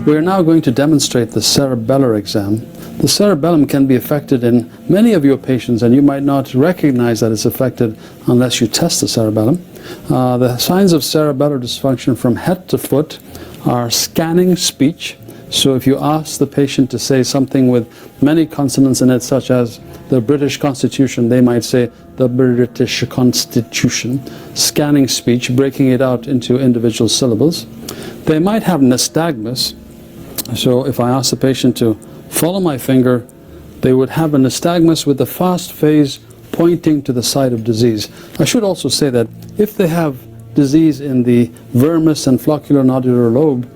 We're now going to demonstrate the cerebellar exam. The cerebellum can be affected in many of your patients, and you might not recognize that it's affected unless you test the cerebellum. The signs of cerebellar dysfunction from head to foot are scanning speech. So if you ask the patient to say something with many consonants in it, such as the British Constitution, they might say the British Constitution. Scanning speech, breaking it out into individual syllables. They might have nystagmus. So if I ask the patient to follow my finger, they would have a nystagmus with the fast phase pointing to the site of disease. I should also say that if they have disease in the vermis and flocculonodular lobe,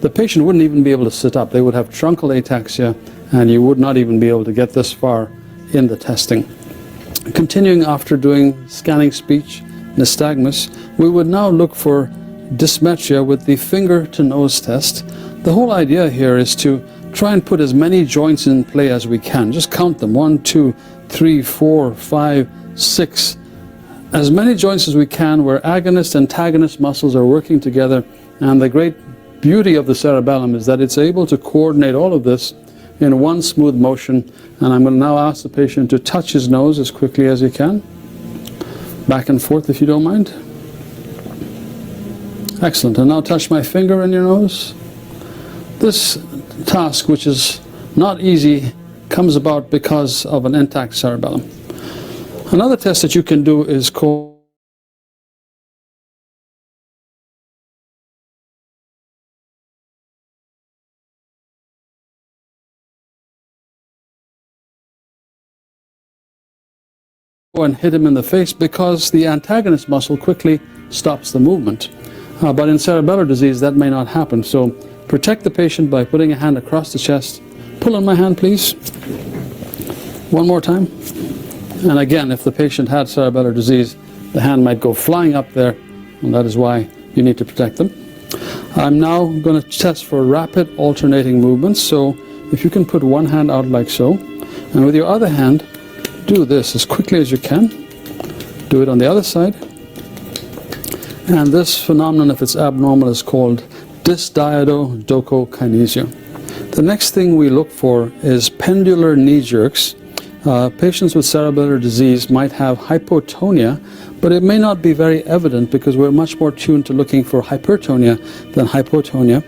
the patient wouldn't even be able to sit up. They would have truncal ataxia, and you would not even be able to get this far in the testing. Continuing after doing scanning speech, nystagmus, we would now look for dysmetria with the finger to nose test. The whole idea here is to try and put as many joints in play as we can. Just count them, 1, 2, 3, 4, 5, 6. As many joints as we can where agonist and antagonist muscles are working together. And the great beauty of the cerebellum is that it's able to coordinate all of this in one smooth motion. And I'm going to now ask the patient to touch his nose as quickly as he can. Back and forth if you don't mind. Excellent. And now touch my finger in your nose. This task, which is not easy, comes about because of an intact cerebellum. Another test that you can do is called and hit him in the face, because the antagonist muscle quickly stops the movement. But in cerebellar disease that may not happen. So protect the patient by putting a hand across the chest. Pull on my hand, please. One more time. And again, if the patient had cerebellar disease, the hand might go flying up there, and that is why you need to protect them. I'm now going to test for rapid alternating movements. So if you can put one hand out like so, and with your other hand, do this as quickly as you can. Do it on the other side. And this phenomenon, if it's abnormal, is called dysdiadodocokinesia. The next thing we look for is pendular knee jerks. Patients with cerebellar disease might have hypotonia, but it may not be very evident because we're much more tuned to looking for hypertonia than hypotonia.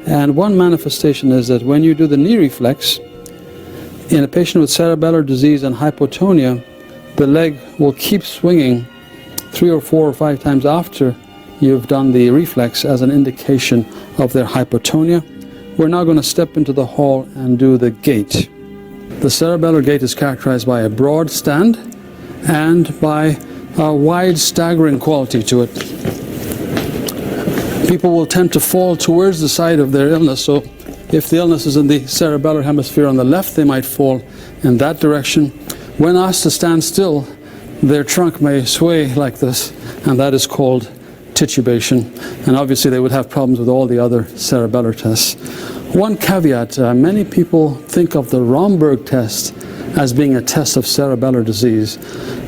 And one manifestation is that when you do the knee reflex, in a patient with cerebellar disease and hypotonia, the leg will keep swinging 3 or 4 or 5 times after you've done the reflex as an indication of their hypotonia. We're now going to step into the hall and do the gait. The cerebellar gait is characterized by a broad stand and by a wide staggering quality to it. People will tend to fall towards the side of their illness, so if the illness is in the cerebellar hemisphere on the left, they might fall in that direction. When asked to stand still, their trunk may sway like this, and that is called titubation. And obviously they would have problems with all the other cerebellar tests. One caveat, many people think of the Romberg test as being a test of cerebellar disease.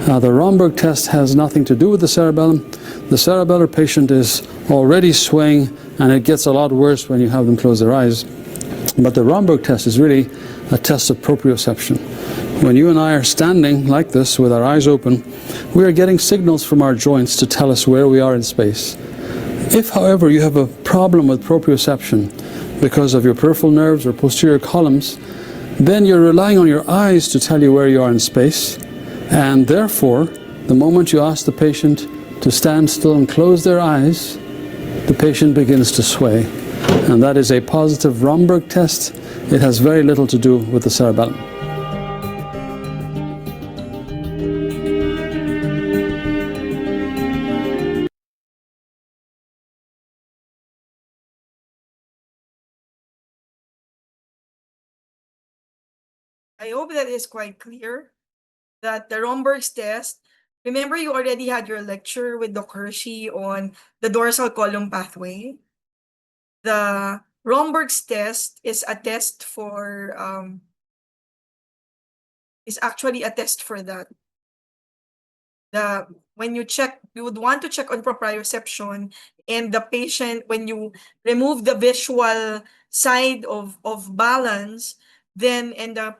The Romberg test has nothing to do with the cerebellum. The cerebellar patient is already swaying, and it gets a lot worse when you have them close their eyes. But the Romberg test is really a test of proprioception. When you and I are standing like this with our eyes open, we are getting signals from our joints to tell us where we are in space. If, however, you have a problem with proprioception because of your peripheral nerves or posterior columns, then you're relying on your eyes to tell you where you are in space, and therefore, the moment you ask the patient to stand still and close their eyes, the patient begins to sway. And that is a positive Romberg test. It has very little to do with the cerebellum. I hope that is quite clear that the Romberg's test, remember you already had your lecture with Dr. Hershey on the dorsal column pathway. The Romberg's test is a test for, is actually a test for that. when you check, you would want to check on proprioception, and the patient, when you remove the visual side of balance, then and the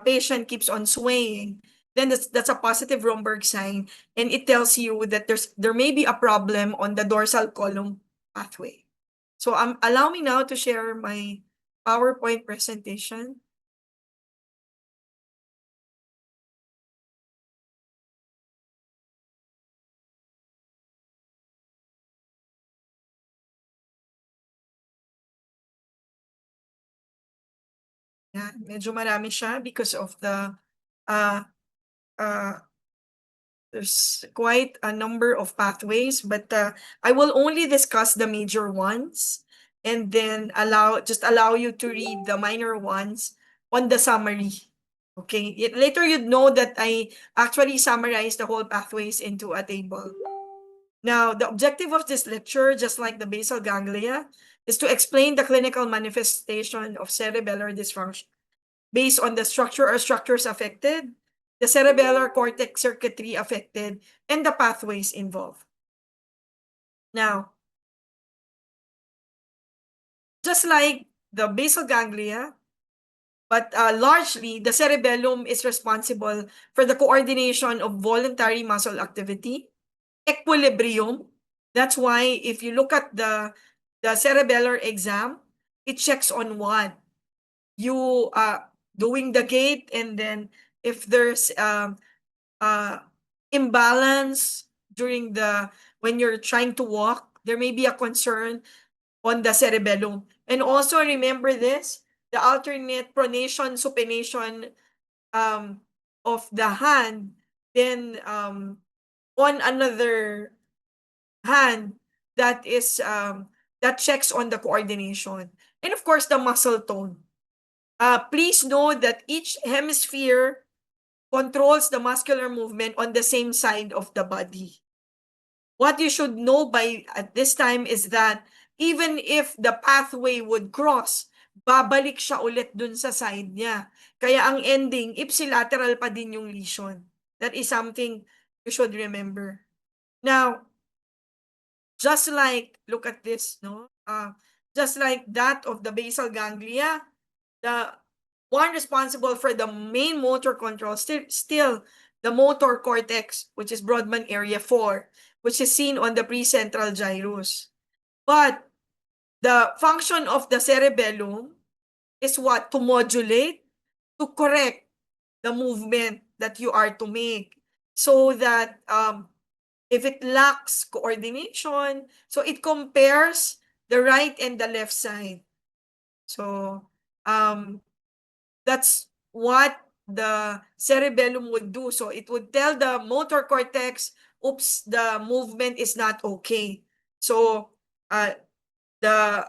patient keeps on swaying, then that's a positive Romberg sign, and it tells you that there may be a problem on the dorsal column pathway. So allow me now to share my PowerPoint presentation. Yan, medyo marami siya because of the uh, uh, there's quite a number of pathways, but I will only discuss the major ones, and then just allow you to read the minor ones on the summary. Okay, later you'd know that I actually summarized the whole pathways into a table. Now, the objective of this lecture, just like the basal ganglia, is to explain the clinical manifestation of cerebellar dysfunction based on the structure or structures affected, the cerebellar cortex circuitry affected, and the pathways involved. Now, just like the basal ganglia, but largely the cerebellum is responsible for the coordination of voluntary muscle activity, equilibrium. That's why if you look at the cerebellar exam, it checks on what? You doing the gait, and then if there's imbalance during when you're trying to walk, there may be a concern on the cerebellum. And also remember this, the alternate pronation, supination of the hand, then on another hand that is that checks on the coordination. And of course, the muscle tone. Please know that each hemisphere controls the muscular movement on the same side of the body. What you should know at this time is that even if the pathway would cross, babalik siya ulit dun sa side niya. Kaya ang ending, ipsilateral pa din yung lesion. That is something you should remember. Now, just like, look at this, no? Just like that of the basal ganglia, the one responsible for the main motor control still the motor cortex, which is Brodmann area 4, which is seen on the precentral gyrus. But the function of the cerebellum is what? To modulate, to correct the movement that you are to make, so that if it lacks coordination, so it compares the right and the left side. So that's what the cerebellum would do. So it would tell the motor cortex, oops, the movement is not okay. So the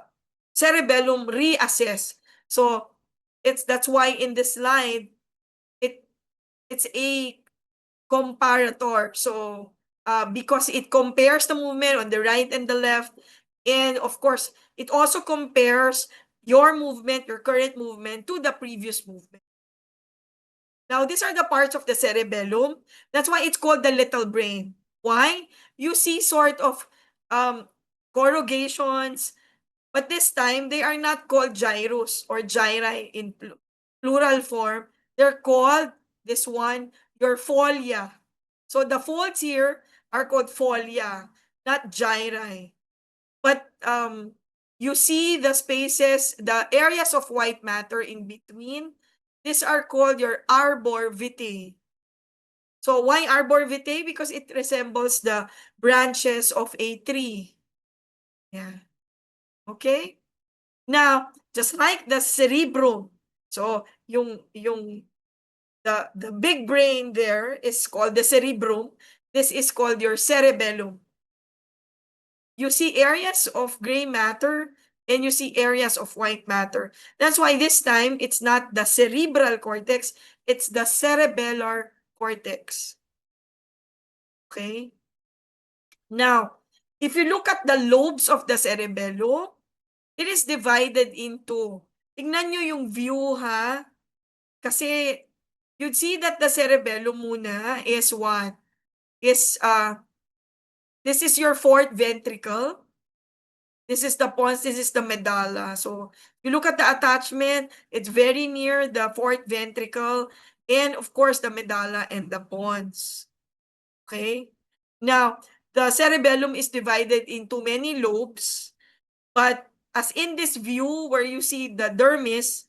cerebellum reassess. So that's why in this slide, it's a comparator. So because it compares the movement on the right and the left, and of course, it also compares your movement, your current movement, to the previous movement. Now, these are the parts of the cerebellum. That's why it's called the little brain. Why? You see sort of corrugations, but this time they are not called gyrus or gyri in plural form. They're called, this one, your folia. So the folds here are called folia, not gyri. But you see the spaces, the areas of white matter in between. These are called your arbor vitae. So why arbor vitae? Because it resembles the branches of a tree. Yeah. Okay? Now, just like the cerebrum. So the big brain there is called the cerebrum. This is called your cerebellum. You see areas of gray matter and you see areas of white matter. That's why this time it's not the cerebral cortex, it's the cerebellar cortex. Okay? Now, if you look at the lobes of the cerebellum, it is divided into, tingnan nyo yung view ha, kasi you'd see that the cerebellum muna is what? is this is your fourth ventricle. This is the pons, this is the medulla. So you look at the attachment, it's very near the fourth ventricle, and of course the medulla and the pons. Okay? Now, the cerebellum is divided into many lobes, but as in this view where you see the dermis,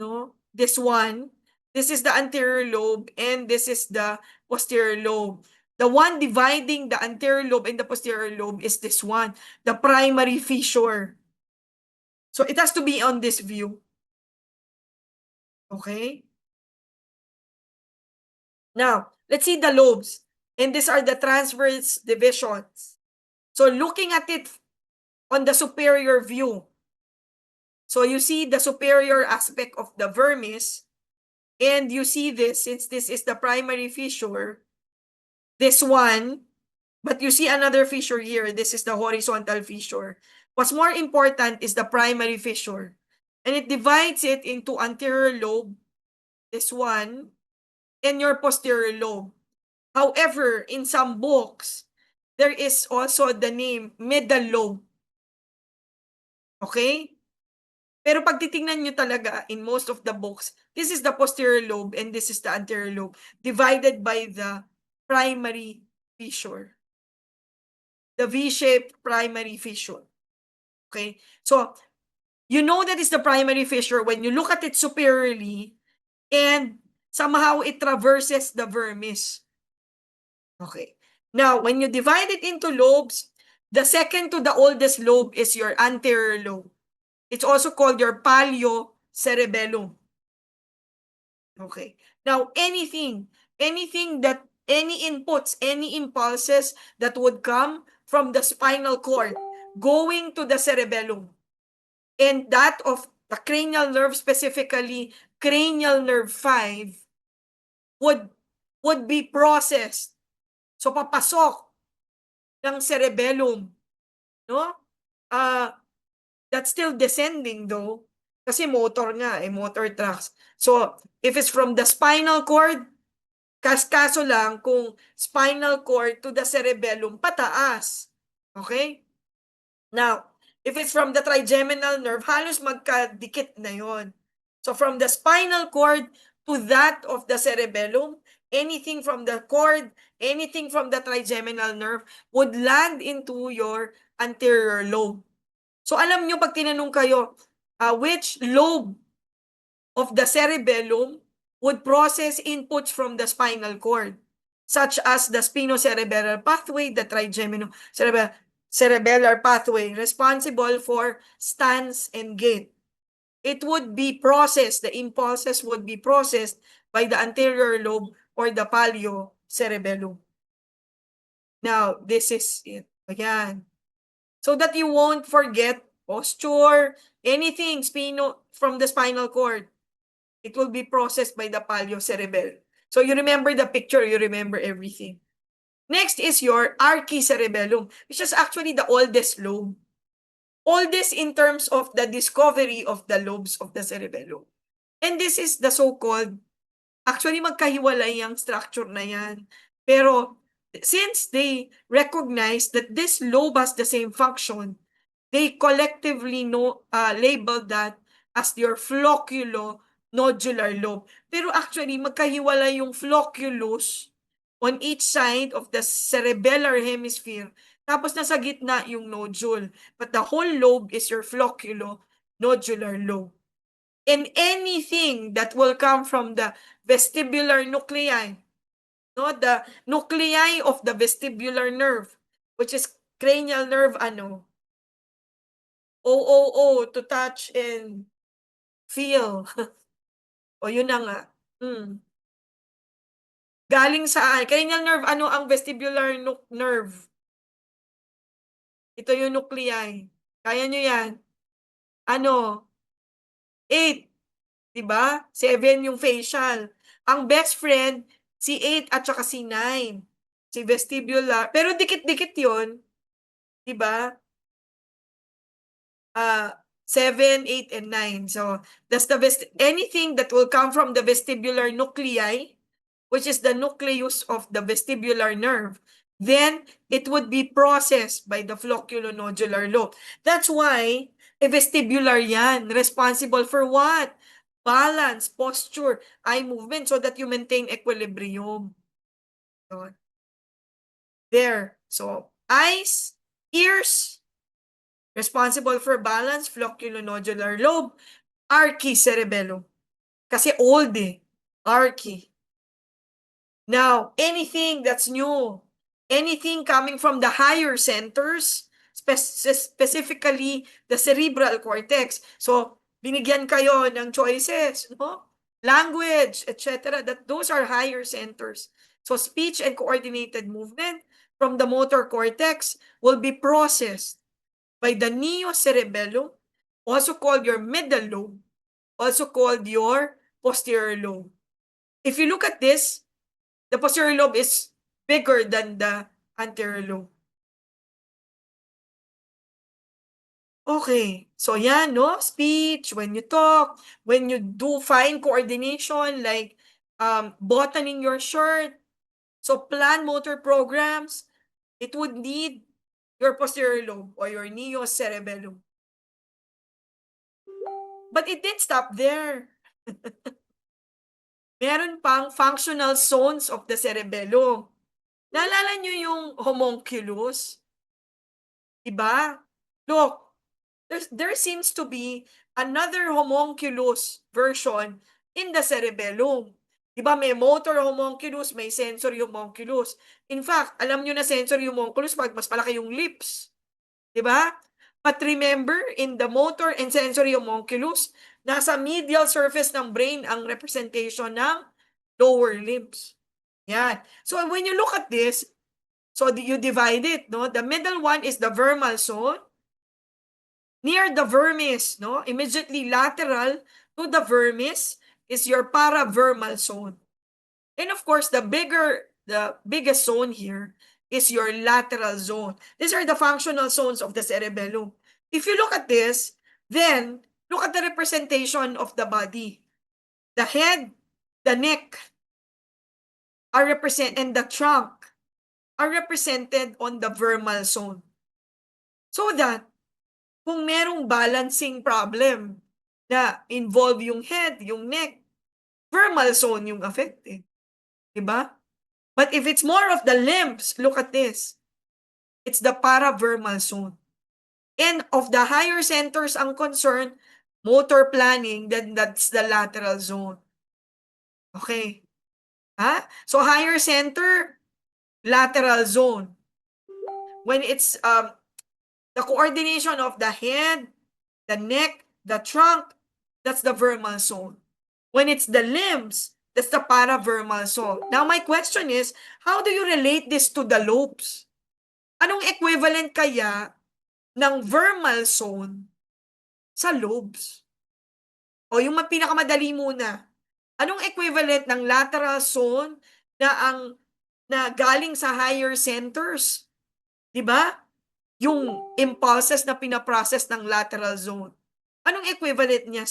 no, this one, this is the anterior lobe and this is the posterior lobe. The one dividing the anterior lobe and the posterior lobe is this one, the primary fissure. So it has to be on this view. Okay? Now, let's see the lobes. And these are the transverse divisions. So looking at it on the superior view. So you see the superior aspect of the vermis, and you see this, since this is the primary fissure, this one, but you see another fissure here, this is the horizontal fissure. What's more important is the primary fissure, and it divides it into anterior lobe, this one, and your posterior lobe. However, in some books, there is also the name middle lobe. Okay? Pero pag titingnan nyo talaga, in most of the books, this is the posterior lobe and this is the anterior lobe, divided by the primary fissure. The V-shaped primary fissure. Okay? So, you know that is the primary fissure when you look at it superiorly and somehow it traverses the vermis. Okay. Now, when you divide it into lobes, the second to the oldest lobe is your anterior lobe. It's also called your paleo-cerebellum. Okay. Now, anything that, any inputs, any impulses that would come from the spinal cord going to the cerebellum, and that of the cranial nerve, specifically cranial nerve 5, would be processed. So, papasok ng cerebellum, no? That's still descending though, kasi motor nga, motor tracks. So, if it's from the spinal cord, kaso lang kung spinal cord to the cerebellum, pataas. Okay? Now, if it's from the trigeminal nerve, halos magkadikit na yon. So, from the spinal cord to that of the cerebellum, anything from the cord, anything from the trigeminal nerve would land into your anterior lobe. So alam nyo pag tinanong kayo, which lobe of the cerebellum would process inputs from the spinal cord, such as the spinocerebellar pathway, the trigeminal-cerebellar pathway, responsible for stance and gait. It would be processed, the impulses would be processed by the anterior lobe or the paleo-cerebellum. Now, this is it. Ayan. So that you won't forget posture, anything from the spinal cord. It will be processed by the paleo-cerebellum. So you remember the picture, you remember everything. Next is your archicerebellum, which is actually the oldest lobe. Oldest in terms of the discovery of the lobes of the cerebellum. And this is the so-called, actually magkahiwalay yung structure na yan. Pero since they recognize that this lobe has the same function, they collectively label that as your flocculo-nodular lobe. Pero actually, magkahiwalay yung flocculus on each side of the cerebellar hemisphere. Tapos nasa gitna yung nodule. But the whole lobe is your flocculo-nodular lobe. And anything that will come from the vestibular nuclei, no, the nuclei of the vestibular nerve, which is cranial nerve, OOO, to touch and feel. O yun na nga. Galing saan? Cranial nerve, ano ang vestibular nerve? Ito yung nuclei. Kaya nyo yan. 8. Diba? 7 yung facial. Ang best friend, si 8 at saka si 9. Si vestibular. Pero dikit-dikit yun. Diba? 7, 8, and 9. So, that's anything that will come from the vestibular nuclei which is the nucleus of the vestibular nerve, then it would be processed by the flocculonodular lobe. That's why vestibular yan, responsible for what? Balance, posture, eye movement, so that you maintain equilibrium. There. So, eyes, ears, responsible for balance, flocculonodular lobe, archicerebellum. Kasi old eh. Archi. Now, anything that's new, anything coming from the higher centers, specifically the cerebral cortex. So, binigyan kayo ng choices, no? Language, etc. That those are higher centers. So, speech and coordinated movement from the motor cortex will be processed by the neocerebellum, also called your middle lobe, also called your posterior lobe. If you look at this, the posterior lobe is bigger than the anterior lobe. Okay, so yan, no? Speech, when you talk, when you do fine coordination, like buttoning your shirt, so plan motor programs, it would need your posterior lobe or your neocerebellum. But it didn't stop there. Meron pang functional zones of the cerebellum. Naalala nyo yung homunculus? Diba? Look, there seems to be another homunculus version in the cerebellum. Diba, may motor homunculus, may sensory homunculus. In fact, alam nyo na sensory homunculus pag mas malaki yung lips. Diba? But remember, in the motor and sensory homunculus, nasa medial surface ng brain ang representation ng lower limbs. Yan. So when you look at this, so you divide it, no? The middle one is the vermal zone. Near the vermis, no? Immediately lateral to the vermis is your paravermal zone. And of course, the biggest zone here is your lateral zone. These are the functional zones of the cerebellum. If you look at this, then look at the representation of the body. The head, the neck are represented, and the trunk are represented on the vermal zone. So that, kung merong balancing problem na involve yung head, yung neck, vermal zone yung affected. Diba? But if it's more of the limbs, look at this. It's the paravermal zone. And of the higher centers ang concerned, motor planning, then that's the lateral zone. Okay. Ha? So higher center, lateral zone. When it's the coordination of the head, the neck, the trunk, that's the vermal zone. When it's the limbs, that's the paravermal zone. Now my question is, how do you relate this to the lobes? Anong equivalent kaya ng vermal zone sa lobes? O yung pinakamadali muna. Anong equivalent ng lateral zone na galing sa higher centers? 'Di ba? Yung impulses na pinaprocess ng lateral zone. Anong equivalent niya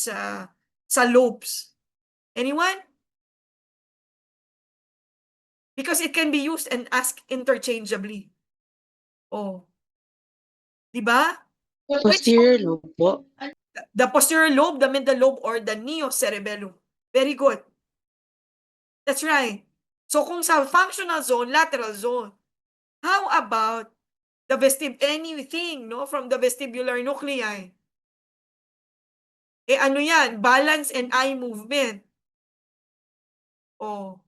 sa lobes? Anyone? Because it can be used and asked interchangeably. Oh. 'Di ba? Posterior lobe po. The posterior lobe, the middle lobe, or the neocerebellum. Very good. That's right. So kung sa functional zone, lateral zone. How about the anything, no, from the vestibular nuclei? Ano yan? Balance and eye movement. Oh.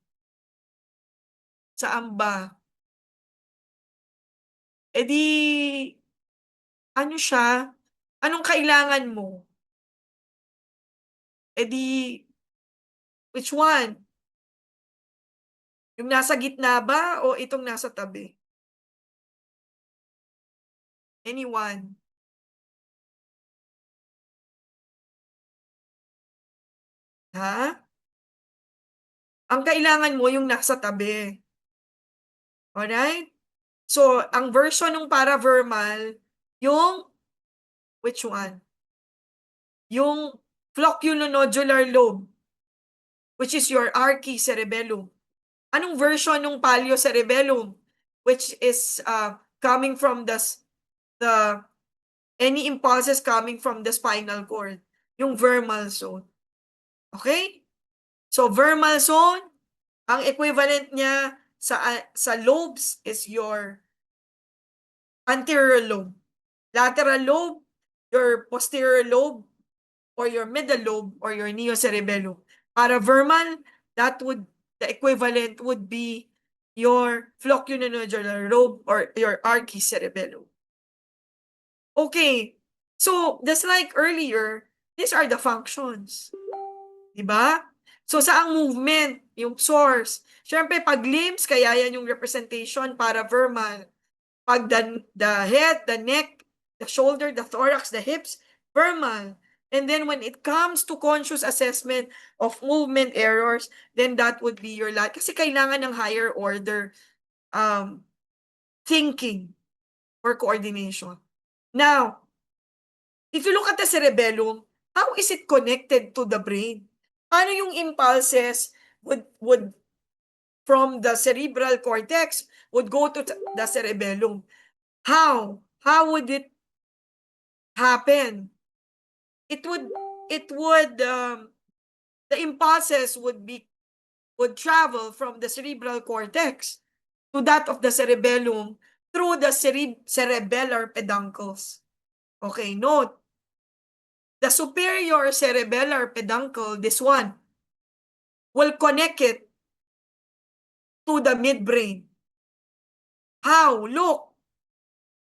Saan ba? Di, ano siya? Anong kailangan mo? Di, which one? Yung nasa gitna ba o itong nasa tabi? Anyone? Ha? Ang kailangan mo yung nasa tabi. Alright? So, ang version ng paravermal, yung, which one? Yung flocculonodular lobe, which is your archicerebellum. Anong version ng paleo-cerebellum? Which is coming from the any impulses coming from the spinal cord. Yung vermal zone. Okay? So, vermal zone, ang equivalent niya sa lobes is your anterior lobe. Lateral lobe, your posterior lobe, or your middle lobe, or your neocerebellum. Para vermal, the equivalent would be your flocculonodular lobe or your archicerebellum. Okay, so just like earlier, these are the functions. Diba? So, saang movement? Yung source. Siyempre, pag limbs, kaya yan yung representation para vermal. Pag the head, the neck, the shoulder, the thorax, the hips, vermal. And then when it comes to conscious assessment of movement errors, then that would be your lat. Kasi kailangan ng higher order thinking or coordination. Now, if you look at the cerebellum, how is it connected to the brain? Paano yung impulses would from the cerebral cortex would go to the cerebellum? How? How would it happen? The impulses would travel from the cerebral cortex to that of the cerebellum through the cerebellar peduncles. Okay, note. The superior cerebellar peduncle, this one, will connect it to the midbrain. How? Look.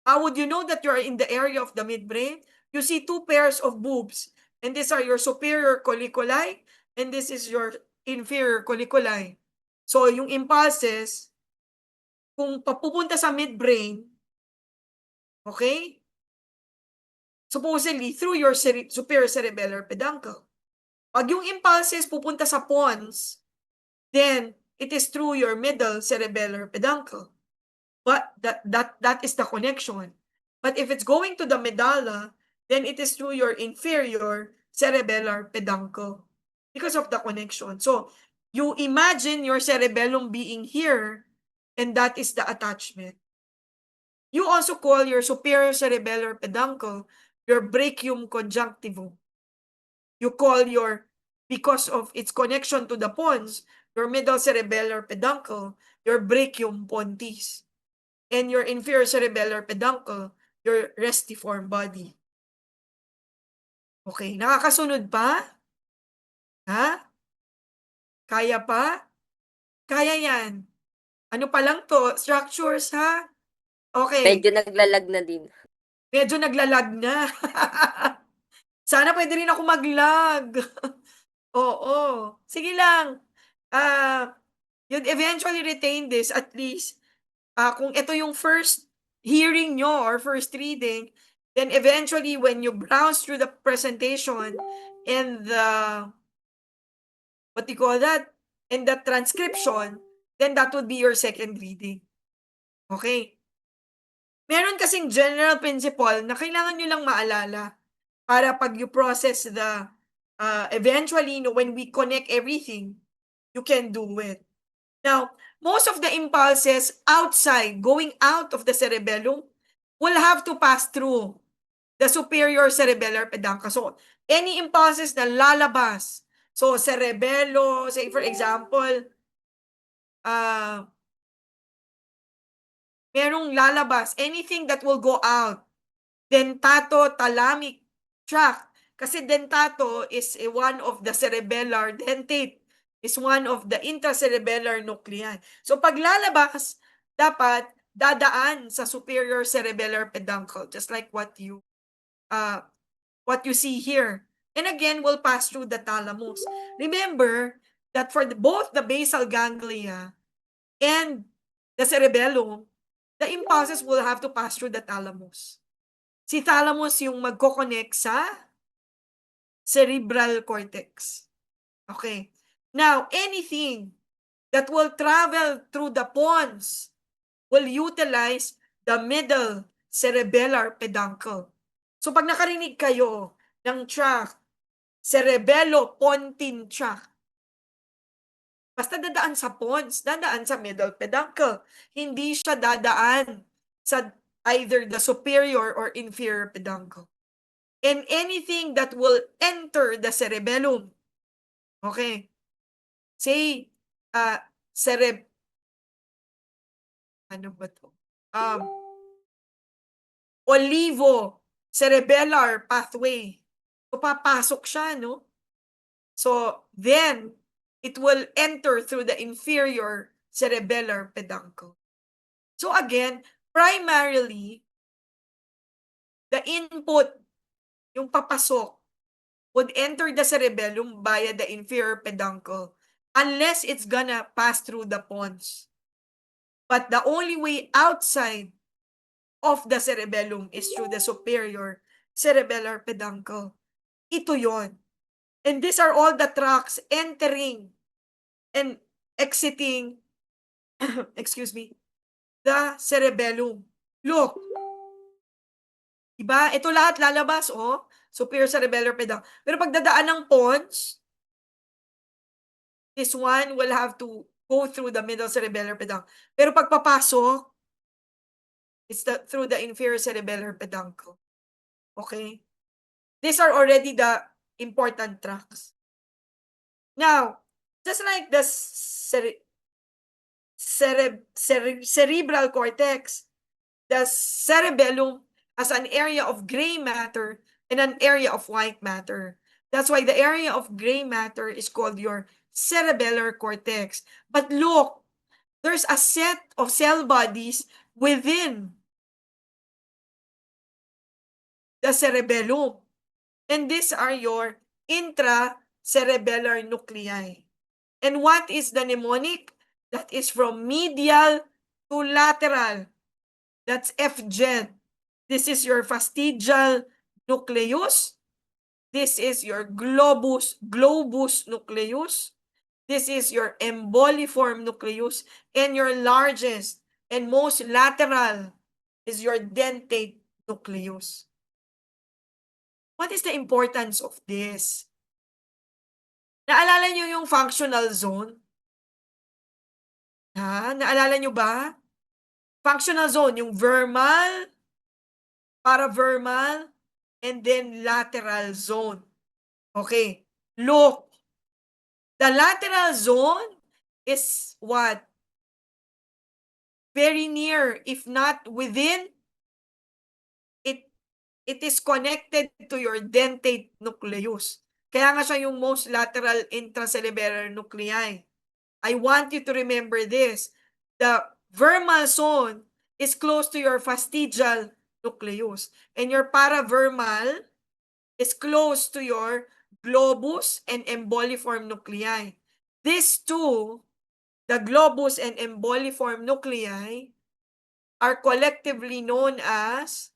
How would you know that you are in the area of the midbrain? You see two pairs of boobs, and these are your superior colliculi, and this is your inferior colliculi. So, yung impulses, kung papupunta sa midbrain, okay? Supposedly, through your superior cerebellar peduncle. Pag yung impulses pupunta sa pons, then it is through your middle cerebellar peduncle. But that is the connection. But if it's going to the medulla, then it is through your inferior cerebellar peduncle because of the connection. So you imagine your cerebellum being here, and that is the attachment. You also call your superior cerebellar peduncle your brachium conjunctivum. You call because of its connection to the pons, your middle cerebellar peduncle, your brachium pontis. And your inferior cerebellar peduncle, your restiform body. Okay, nakakasunod pa? Ha? Kaya pa? Kaya yan. Ano pa lang to? Structures, ha? Okay. Medyo naglalag na din. Medyo naglalag na. Sana pwede rin ako maglag. Oo. Sige lang. You'd eventually retain this at least. Kung ito yung first hearing nyo or first reading, then eventually when you browse through the presentation and what do you call that? And the transcription, then that would be your second reading. Okay? Meron kasing general principle na kailangan nyo lang maalala para pag you process eventually, when we connect everything, you can do it. Now, most of the impulses outside, going out of the cerebellum, will have to pass through the superior cerebellar peduncle. So, any impulses na lalabas, so cerebello, say for example, merong lalabas, anything that will go out, dentato-thalamic tract, kasi dentato is one of the cerebellar, dentate is one of the intracerebellar nuclei. So pag lalabas, dapat dadaan sa superior cerebellar peduncle, just like what you see here. And again, will pass through the thalamus. Remember that for both the basal ganglia and the cerebellum, the impulses will have to pass through the thalamus. Si thalamus yung magkoconnect sa cerebral cortex. Okay. Now, anything that will travel through the pons will utilize the middle cerebellar peduncle. So, pag nakarinig kayo ng tract, cerebello-pontine tract, Basta dadaan sa pons, dadaan sa middle peduncle. Hindi siya dadaan sa either the superior or inferior peduncle. And anything that will enter the cerebellum, okay, say, ano ba to? Olivo-cerebellar pathway. So, papasok siya, no? So, then, it will enter through the inferior cerebellar peduncle. So, again, primarily, the input, yung papasok, would enter the cerebellum via the inferior peduncle unless it's gonna pass through the pons. But the only way outside of the cerebellum is through the superior cerebellar peduncle. Ito yon. And these are all the tracts entering and exiting, excuse me, the cerebellum. Look, diba? Ito lahat lalabas, oh. Superior cerebellar peduncle. Pero pagdadaan ng pons, this one will have to go through the middle cerebellar peduncle. Pero pagpapasok, it's through the inferior cerebellar peduncle. Okay? These are already the important tracts. Now, just like the cerebral cortex, the cerebellum has an area of gray matter and an area of white matter. That's why the area of gray matter is called your cerebellar cortex. But look, there's a set of cell bodies within the cerebellum. And these are your intracerebellar nuclei. And what is the mnemonic? That is from medial to lateral. That's FGen. This is your fastigial nucleus. This is your globus nucleus. This is your emboliform nucleus. And your largest and most lateral is your dentate nucleus. What is the importance of this? Naalala niyo yung functional zone? Naalala niyo ba? Functional zone, yung vermal, paravermal, and then lateral zone. Okay, look. The lateral zone is what? Very near, if not within, it is connected to your dentate nucleus. Kaya nga siya yung most lateral intracerebellar nuclei. I want you to remember this. The vermal zone is close to your fastigial nucleus. And your paravermal is close to your globus and emboliform nuclei. These two, the globus and emboliform nuclei, are collectively known as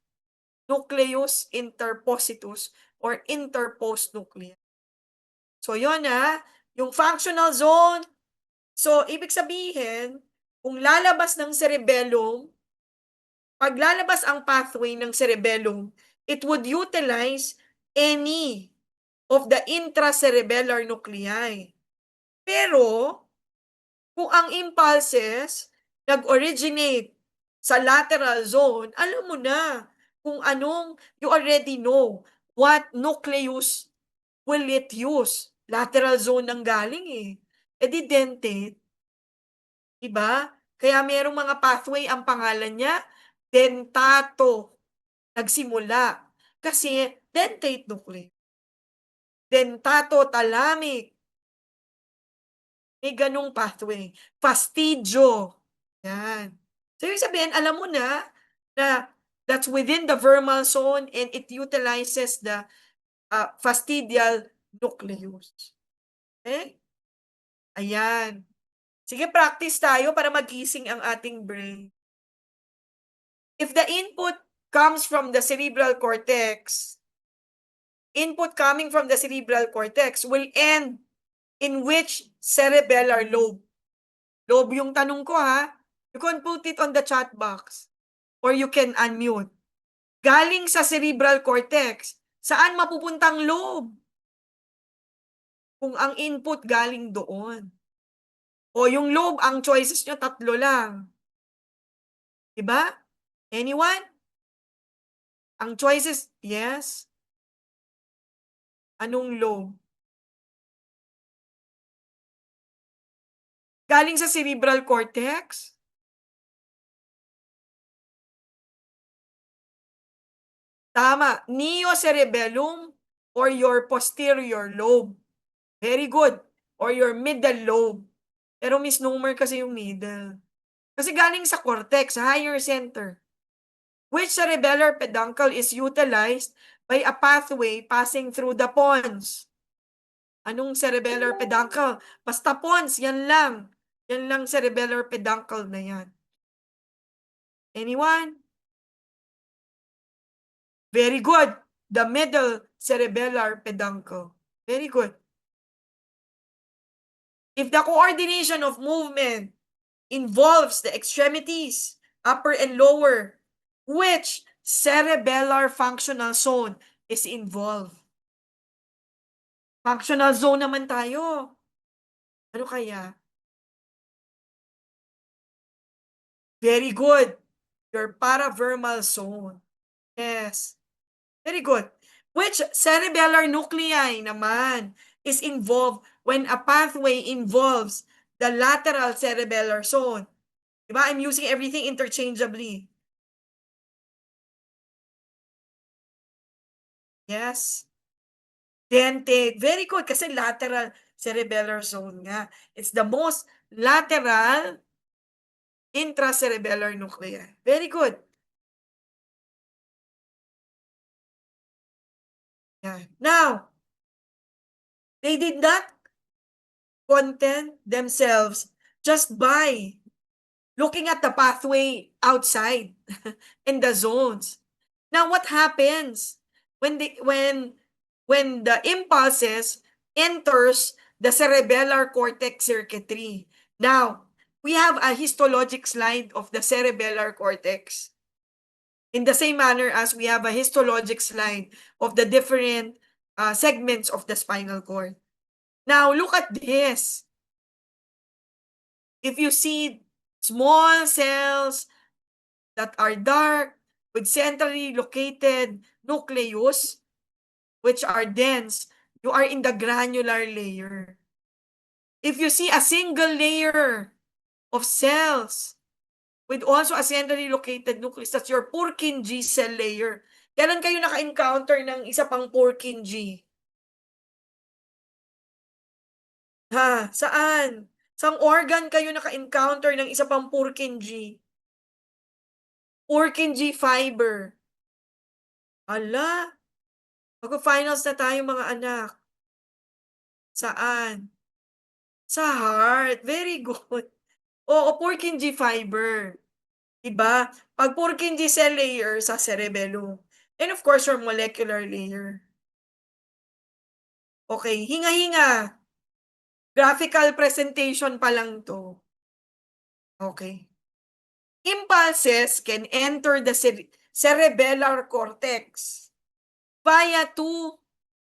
nucleus interpositus or interposed nuclei. So yun yung functional zone. So ibig sabihin, kung lalabas ng cerebellum, pag lalabas ang pathway ng cerebellum, it would utilize any of the intracerebellar nuclei. Pero, kung ang impulses nag-originate sa lateral zone, alam mo na kung anong, you already know what nucleus will it use. Lateral zone nang galing E di dentate. Diba? Kaya merong mga pathway, ang pangalan niya, dentato. Nagsimula. Kasi dentate nucleus. Dentato-thalamic. May ganung pathway. Fastidio. Yan. So, ibig sabihin, alam mo na that's within the vermal zone and it utilizes the fastidial nucleus. Okay? Ayan. Sige, practice tayo para magising ang ating brain. If the input comes from the cerebral cortex, input coming from the cerebral cortex will end in which cerebellar lobe? Lobe yung tanong ko You can put it on the chat box or you can unmute. Galing sa cerebral cortex, saan mapupuntang lobe? Kung ang input galing doon. O yung lobe, ang choices nyo, 3 lang. Diba? Anyone? Ang choices, yes. Anong lobe? Galing sa cerebral cortex? Tama. Neocerebellum or your posterior lobe. Very good. Or your middle lobe. Pero misnomer kasi yung middle. Kasi galing sa cortex, higher center. Which cerebellar peduncle is utilized by a pathway passing through the pons? Anong cerebellar peduncle? Basta pons, yan lang. Yan lang cerebellar peduncle na yan. Anyone? Very good. The middle cerebellar peduncle. Very good. If the coordination of movement involves the extremities, upper and lower, which cerebellar functional zone is involved? Functional zone naman tayo. Ano kaya? Very good. Your paravermal zone. Yes. Very good. Which cerebellar nuclei naman is involved when a pathway involves the lateral cerebellar zone? Diba? I'm using everything interchangeably. Yes. Dentate. Very good. Kasi lateral cerebellar zone nga. It's the most lateral intracerebellar nuclei. Very good. Yeah. Now, they did not content themselves just by looking at the pathway outside in the zones. Now, what happens when the impulses enters the cerebellar cortex circuitry? Now, we have a histologic slide of the cerebellar cortex. In the same manner as we have a histologic slide of the different segments of the spinal cord. Now, look at this. If you see small cells that are dark with centrally located nucleus, which are dense, you are in the granular layer. If you see a single layer of cells with also a centrally located nucleus, that's your Purkinje cell layer. Kailan kayo naka-encounter ng isa pang Purkinje? Ha? Saan? Saang organ kayo naka-encounter ng isa pang Purkinje? Purkinje fiber. Ala, mag-finals na tayo mga anak. Saan? Sa heart. Very good. Oo, Purkinje fiber. Diba? Pag Purkinje cell layer sa cerebellum. And of course, your molecular layer. Okay, hinga-hinga. Graphical presentation pa lang to. Okay. Impulses can enter the cerebellar cortex via 2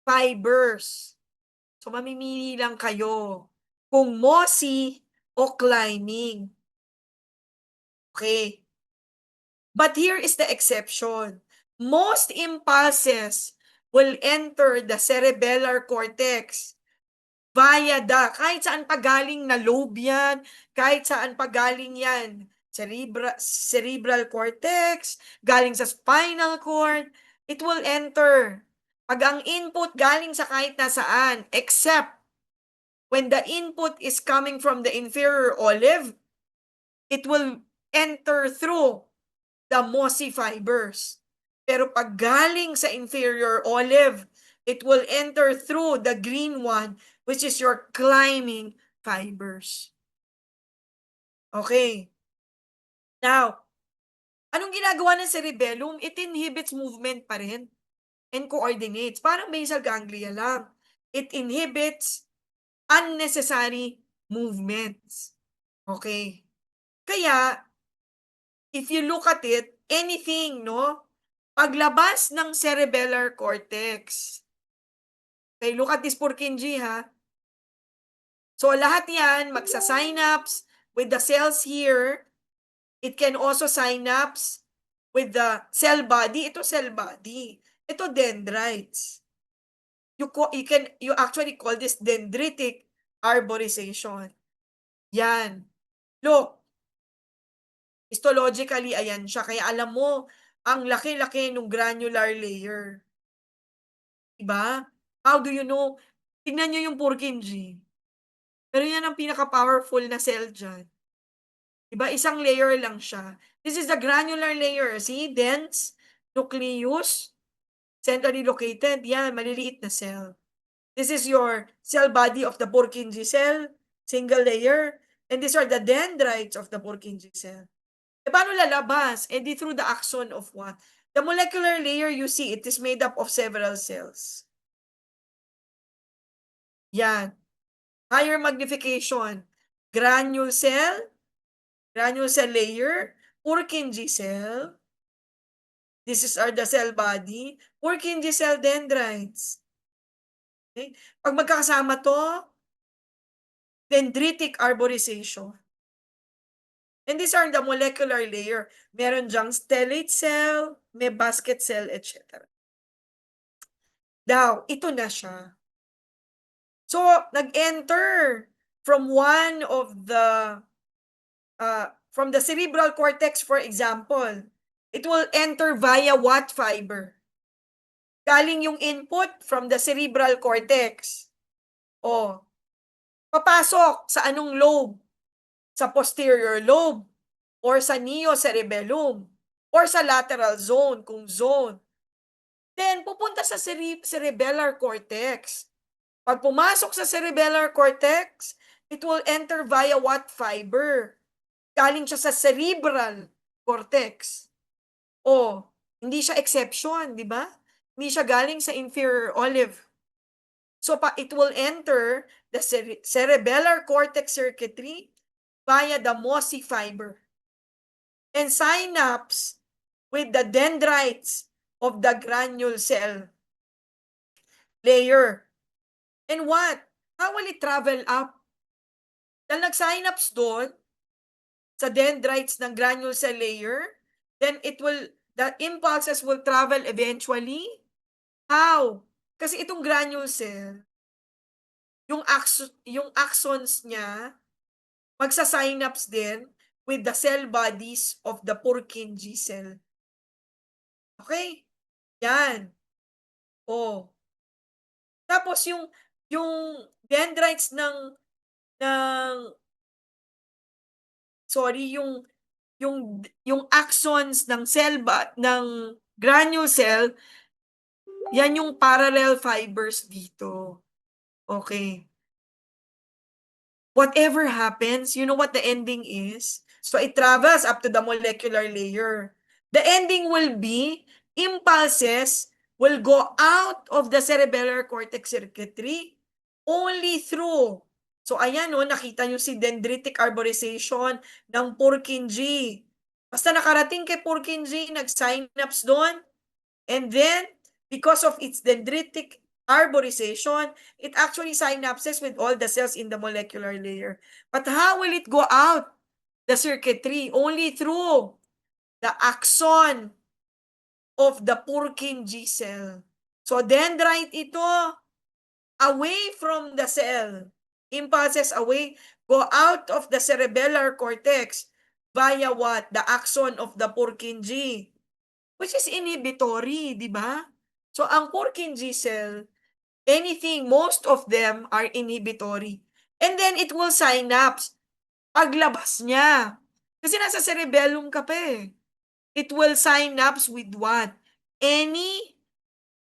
fibers. So, mamimili lang kayo kung mossy o climbing. Okay. But here is the exception. Most impulses will enter the cerebellar cortex via kahit saan pagaling na lobe yan, kahit saan pagaling yan, cerebral cortex, galing sa spinal cord, it will enter. Pag ang input galing sa kahit nasaan, except when the input is coming from the inferior olive, it will enter through the mossy fibers. Pero pag galing sa inferior olive, it will enter through the green one, which is your climbing fibers. Okay. Now, anong ginagawa ng cerebellum? It inhibits movement pa rin and coordinates. Parang basal ganglia lang. It inhibits unnecessary movements. Okay. Kaya, if you look at it, anything, no? Paglabas ng cerebellar cortex. Okay, look at this Purkinje, ha? So lahat yan, magsa-synapse with the cells here. It can also synapse with the cell body. Ito cell body. Ito dendrites. You actually call this dendritic arborization. Yan. Look, histologically, ayan siya. Kaya alam mo, ang laki-laki ng granular layer. Diba? How do you know? Tingnan nyo yung Purkinje. Pero yan ang pinaka-powerful na cell dyan. Diba? Isang layer lang siya. This is the granular layer. See? Dense, nucleus, centrally located. Yan, maliliit na cell. This is your cell body of the Purkinje cell, single layer. And these are the dendrites of the Purkinje cell. E paano lalabas? E di through the axon of what? The molecular layer, you see, it is made up of several cells. Yan. Higher magnification. Granule cell layer, Purkinje cell. This are the cell body, Purkinje cell dendrites. Okay? Pag magkakasama to, dendritic arborization. And these are the molecular layer. Meron dyang stellate cell, may basket cell, etc. Now, ito na siya. So, nag-enter from one of the, from the cerebral cortex, for example, it will enter via what fiber? Galing yung input from the cerebral cortex. O, papasok sa anong lobe? Sa posterior lobe, or sa neocerebellum, or sa lateral zone, kung zone. Then, pupunta sa cerebellar cortex. Pag pumasok sa cerebellar cortex, it will enter via what fiber? Galing siya sa cerebral cortex. O, hindi siya exception, di ba? Hindi siya galing sa inferior olive. So, it will enter the cerebellar cortex circuitry via the mossy fiber and synapse with the dendrites of the granule cell layer. And what? How will it travel up? Dahil nag-synapse doon sa dendrites ng granule cell layer, then the impulses will travel eventually. How? Kasi itong granule cell, yung axons niya, magsa-synapse din with the cell bodies of the Purkinje cell. Okay? Yan. Oh. Tapos yung dendrites yung axons ng ng granule cell, yan yung parallel fibers dito. Okay. Whatever happens, you know what the ending is? So it travels up to the molecular layer. The ending will be impulses will go out of the cerebellar cortex circuitry only through. So ayan o, nakita nyo si dendritic arborization ng Purkinje. Basta nakarating kay Purkinje, nag-synapse doon, and then because of its dendritic arborization, it actually synapses with all the cells in the molecular layer. But how will it go out? The circuitry only through the axon of the Purkinje cell. So dendrite ito, away from the cell. Impulses away, go out of the cerebellar cortex via what? The axon of the Purkinje, which is inhibitory, di ba? So ang Purkinje cell, most of them are inhibitory. And then it will synapse paglabas niya. Kasi nasa cerebellum ka pa eh. It will synapse with what?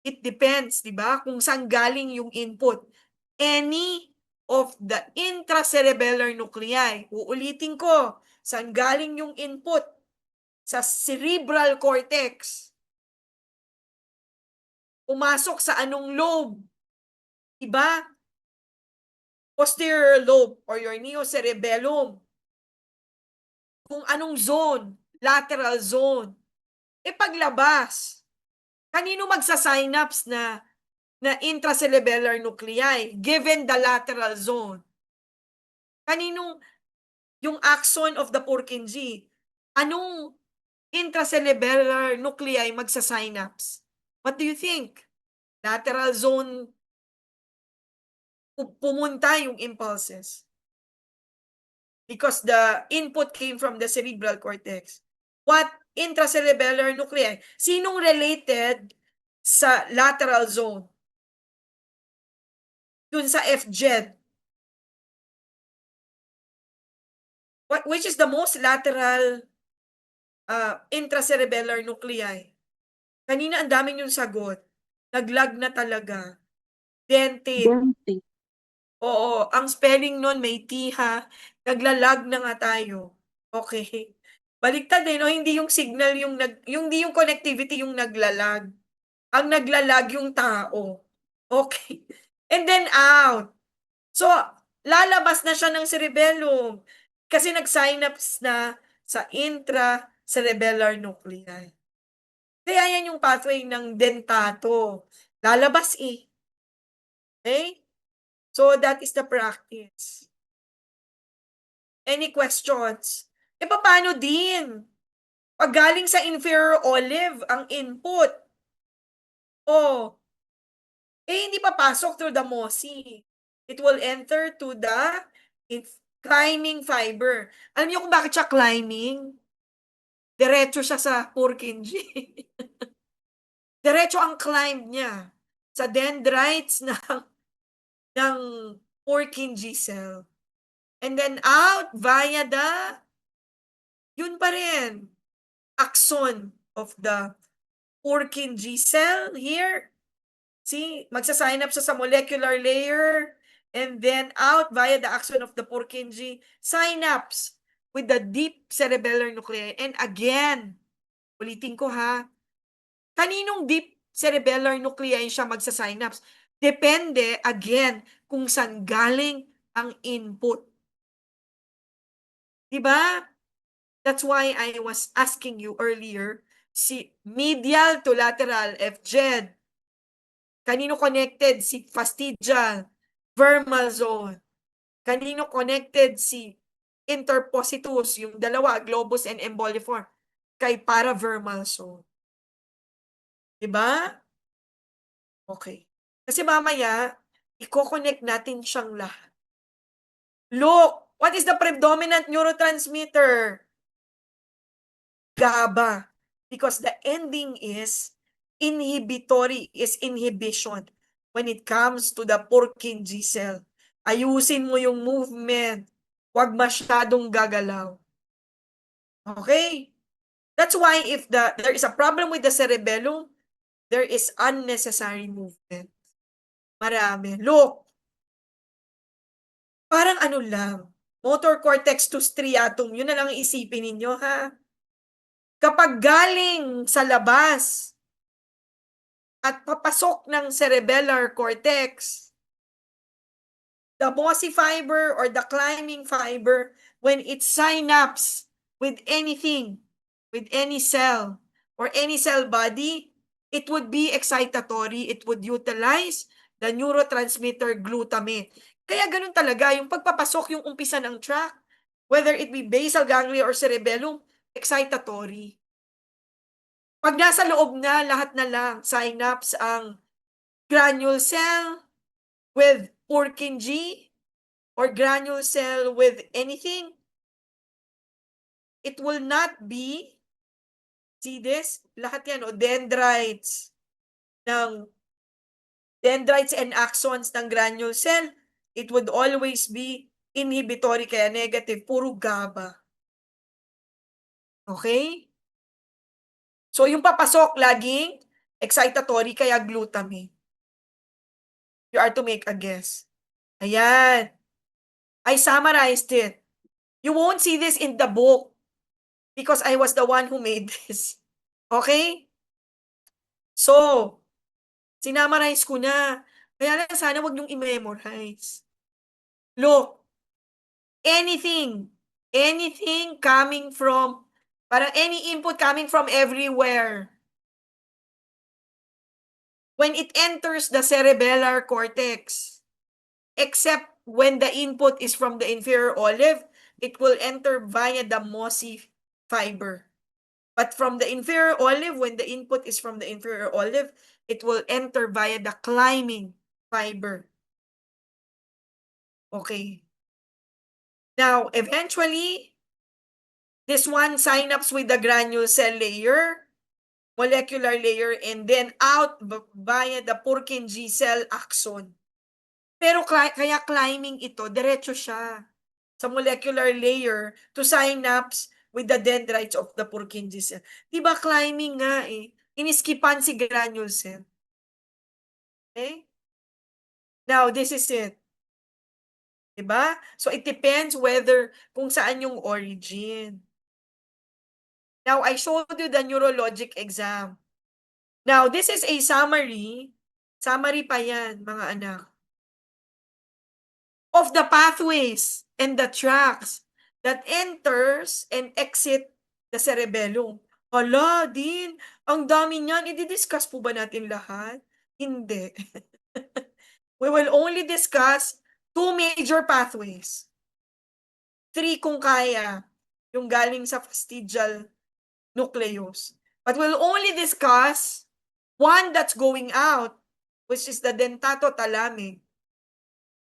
It depends, di ba? Kung saan galing yung input. Any of the intracerebellar nuclei. Uulitin ko, saan galing yung input? Sa cerebral cortex. Pumasok sa anong lobe? Diba? Posterior lobe or your neocerebellum. Kung anong zone, lateral zone. E paglabas, kanino magsa-synapse na intracerebellar nuclei given the lateral zone? Kaninong yung axon of the Purkinje? Anong intracerebellar nuclei magsa-synapse? What do you think? Lateral zone pumunta yung impulses. Because the input came from the cerebral cortex. What intracerebellar nuclei? Sinong related sa lateral zone? Dun sa FGED. Which is the most lateral intracerebellar nuclei? Kanina ang daming yung sagot. Naglag na talaga. Dentate. Dentate. Oo, ang spelling nun may T ha. Naglalag na nga tayo. Okay. Baliktad no? Hindi yung signal hindi yung connectivity yung naglalag. Ang naglalag yung tao. Okay. And then out. So, lalabas na siya ng cerebellum kasi nag-synapse na sa intracerebellar nuclei. Kaya yan yung pathway ng dentato. Lalabas eh. Okay? So, that is the practice. Any questions? E paano din? Pag galing sa inferior olive ang input, hindi papasok through the MOSI. It will enter to the climbing fiber. Alam niyo kung bakit siya climbing? Diretso siya sa Purkinje. Diretso ang climb niya sa dendrites ng Purkinje cell. And then out via yun pa rin, axon of the Purkinje cell here. See, magsa-synapse sa molecular layer and then out via the axon of the Purkinje synapse with the deep cerebellar nuclei. And again, ulitin ko ha, kaninong deep cerebellar nuclei siya magsa-synapse? Depende, again, kung saan galing ang input. Diba? That's why I was asking you earlier, si medial to lateral FGED. Kanino connected si fastigial, vermal zone? Kanino connected si interpositus, yung dalawa, globus and emboliform? Kay paravermal zone. Diba? Okay. Kasi mamaya, i-connect natin siyang lahat. Look, what is the predominant neurotransmitter? GABA. Because the ending is inhibitory, is inhibition when it comes to the Purkinje cell. Ayusin mo yung movement. Huwag masyadong gagalaw. Okay? That's why if there is a problem with the cerebellum, there is unnecessary movement. Marami. Look, parang ano lang, motor cortex to striatum, yun na lang isipin ninyo ha. Kapag galing sa labas at papasok ng cerebellar cortex, the mossy fiber or the climbing fiber, when it synapse with anything, with any cell or any cell body, it would be excitatory. It would utilize the neurotransmitter glutamate. Kaya ganun talaga, yung pagpapasok, yung umpisa ng tract, whether it be basal ganglia or cerebellum, excitatory. Pag nasa loob na, lahat na lang, synapse ang granule cell with Purkinje or granule cell with anything, it will not be, see this, lahat yan, dendrites and axons ng granule cell, it would always be inhibitory, kaya negative, puro GABA. Okay? So, yung papasok, laging excitatory, kaya glutamate. You are to make a guess. Ayan. I summarized it. You won't see this in the book because I was the one who made this. Okay? So, sinamarize ko na. Kaya lang sana wag niyong i-memorize. Look, anything coming from, parang any input coming from everywhere, when it enters the cerebellar cortex, except when the input is from the inferior olive, it will enter via the mossy fiber. But from the inferior olive, when the input is from the inferior olive, it will enter via the climbing fiber. Okay. Now, eventually, this one synapse with the granule cell layer, molecular layer, and then out via the Purkinje cell axon. Pero kaya climbing ito, diretso siya sa molecular layer to synapse with the dendrites of the Purkinje cell. Diba climbing nga eh. Iniskipan si granule cell. Okay? Now, this is it. Diba? So, it depends whether kung saan yung origin. Now, I showed you the neurologic exam. Now, this is a summary. Summary pa yan, mga anak. Of the pathways and the tracks that enters and exit the cerebellum. Hala, Din, ang dami niyan. I-discuss po ba natin lahat? Hindi. We will only discuss 2 major pathways. 3 kung kaya, yung galing sa fastigial nucleus. But we'll only discuss one that's going out, which is the dentatothalamic,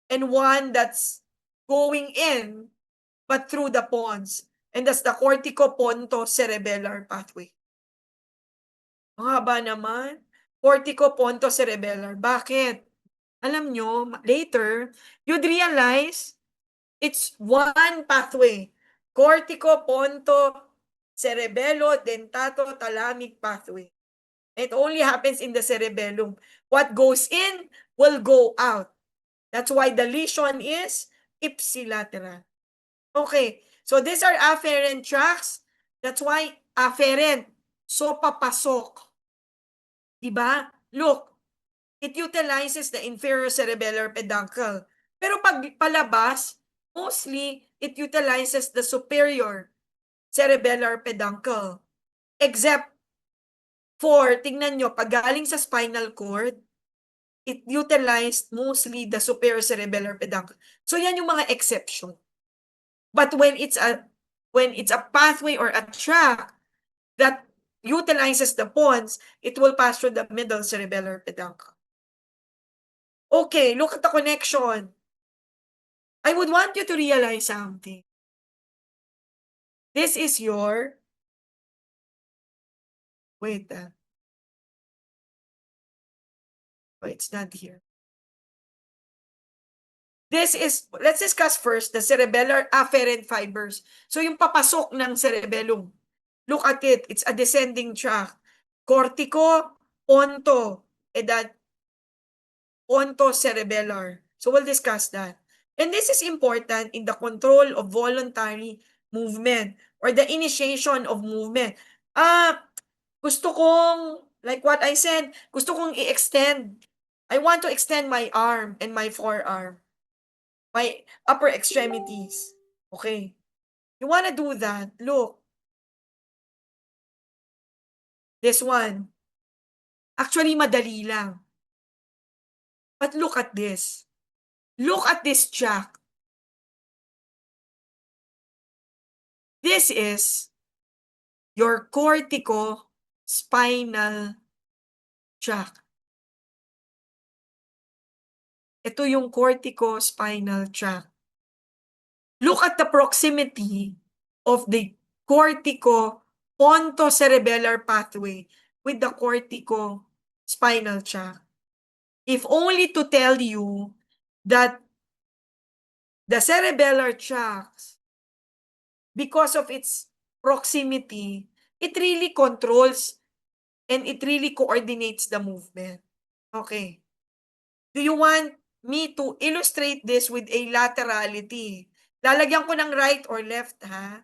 and one that's going in, but through the pons. And that's the corticopontocerebellar pathway. Mahaba naman. Corticopontocerebellar. Bakit? Alam nyo, later, you'd realize it's one pathway. Corticopontocerebello-dentatothalamic pathway. It only happens in the cerebellum. What goes in will go out. That's why the lesion is ipsilateral. Okay, so these are afferent tracts. That's why afferent. So, papasok. Diba? Look, it utilizes the inferior cerebellar peduncle. Pero pag palabas, mostly, it utilizes the superior cerebellar peduncle. Except for, tingnan nyo, pag galing sa spinal cord, it utilized mostly the superior cerebellar peduncle. So, yan yung mga exception. But when it's a pathway or a tract that utilizes the pons, it will pass through the middle cerebellar peduncle. Okay, look at the connection. I would want you to realize something. This is your, wait, it's not here. This is, let's discuss first the cerebellar afferent fibers. So yung papasok ng cerebellum. Look at it, it's a descending tract. Cortico, ponto, and that pontocerebellar. So we'll discuss that. And this is important in the control of voluntary movement or the initiation of movement. Gusto kong, like what I said, gusto kong i-extend. I want to extend my arm and my forearm. My upper extremities. Okay. You want to do that? Look. This one. Actually, madali lang. But look at this. Look at this tract. This is your cortico-spinal tract. Ito yung cortico-spinal tract. Look at the proximity of the cortico-pontocerebellar pathway with the cortico-spinal tract. If only to tell you that the cerebellar tracts, because of its proximity, it really controls and it really coordinates the movement. Okay. Do you want me to illustrate this with a laterality? Lalagyan ko ng right or left, ha?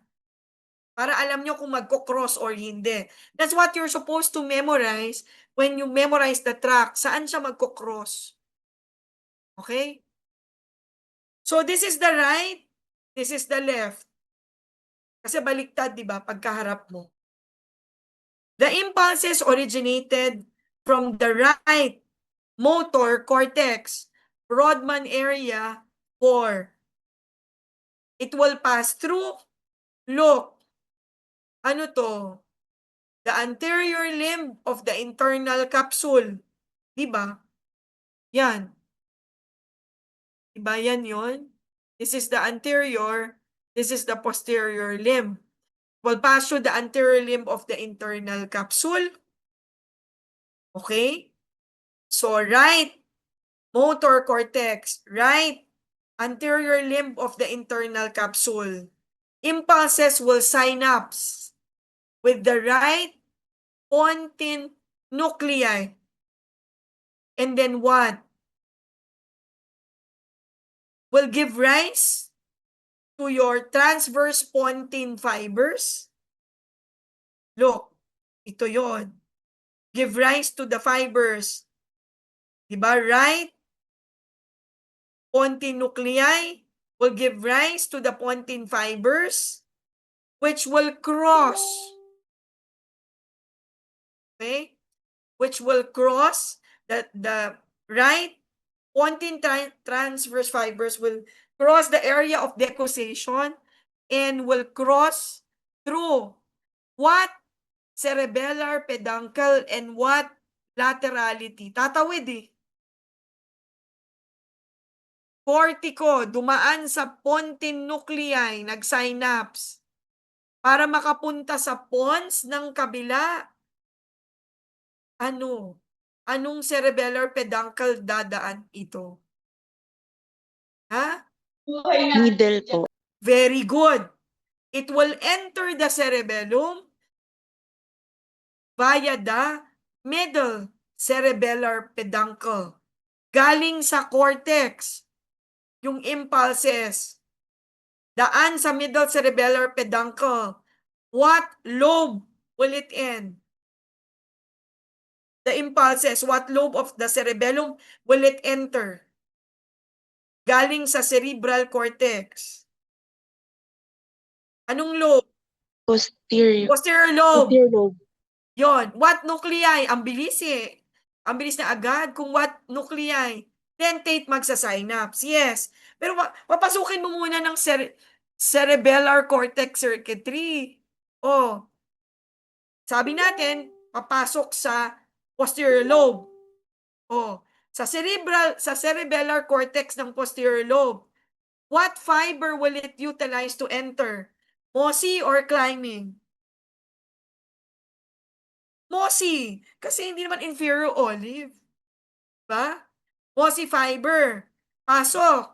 Para alam nyo kung magko-cross or hindi. That's what you're supposed to memorize when you memorize the tract. Saan siya magko-cross? Okay? So this is the right, this is the left. Kasi baliktad, di ba, pagkaharap mo. The impulses originated from the right motor cortex, Brodmann area, 4. It will pass through, look, ano to? The anterior limb of the internal capsule. Diba? Yan. Diba yan yun? This is the anterior, this is the posterior limb. Will pass through the anterior limb of the internal capsule. Okay? So, right motor cortex, right anterior limb of the internal capsule. Impulses will synapse with the right pontine nuclei. And then what? Will give rise to your transverse pontine fibers. Look, ito yon. Give rise to the fibers. Diba? Right? Pontine nuclei will give rise to the pontine fibers, which will cross. Okay? Which will cross the right pontine transverse fibers will cross the area of decussation and will cross through what? Cerebellar, peduncle, and what? Laterality. Tatawid eh. Cortico, dumaan sa pontine nuclei, nag-synapse para makapunta sa pons ng kabila. Ano? Anong cerebellar peduncle dadaan ito? Ha? Middle po. Very good. It will enter the cerebellum via the middle cerebellar peduncle. Galing sa cortex, yung impulses. Daan sa middle cerebellar peduncle. What lobe will it end? The impulses, what lobe of the cerebellum will it enter? Galing sa cerebral cortex. Anong lobe? Posterior. Posterior lobe. Posterior lobe. Yon. What nuclei? Ang bilis eh. Ang bilis na agad kung what nuclei. Dentate magsa-synapse. Yes. Pero papasukin mo muna ng cerebellar cortex circuitry. Oh. Sabi natin, papasok sa posterior lobe. Oh. Sa cerebellar cortex ng posterior lobe, what fiber will it utilize to enter? Mossy or climbing? Mossy. Kasi hindi naman inferior olive. Diba? Mossy fiber. Pasok.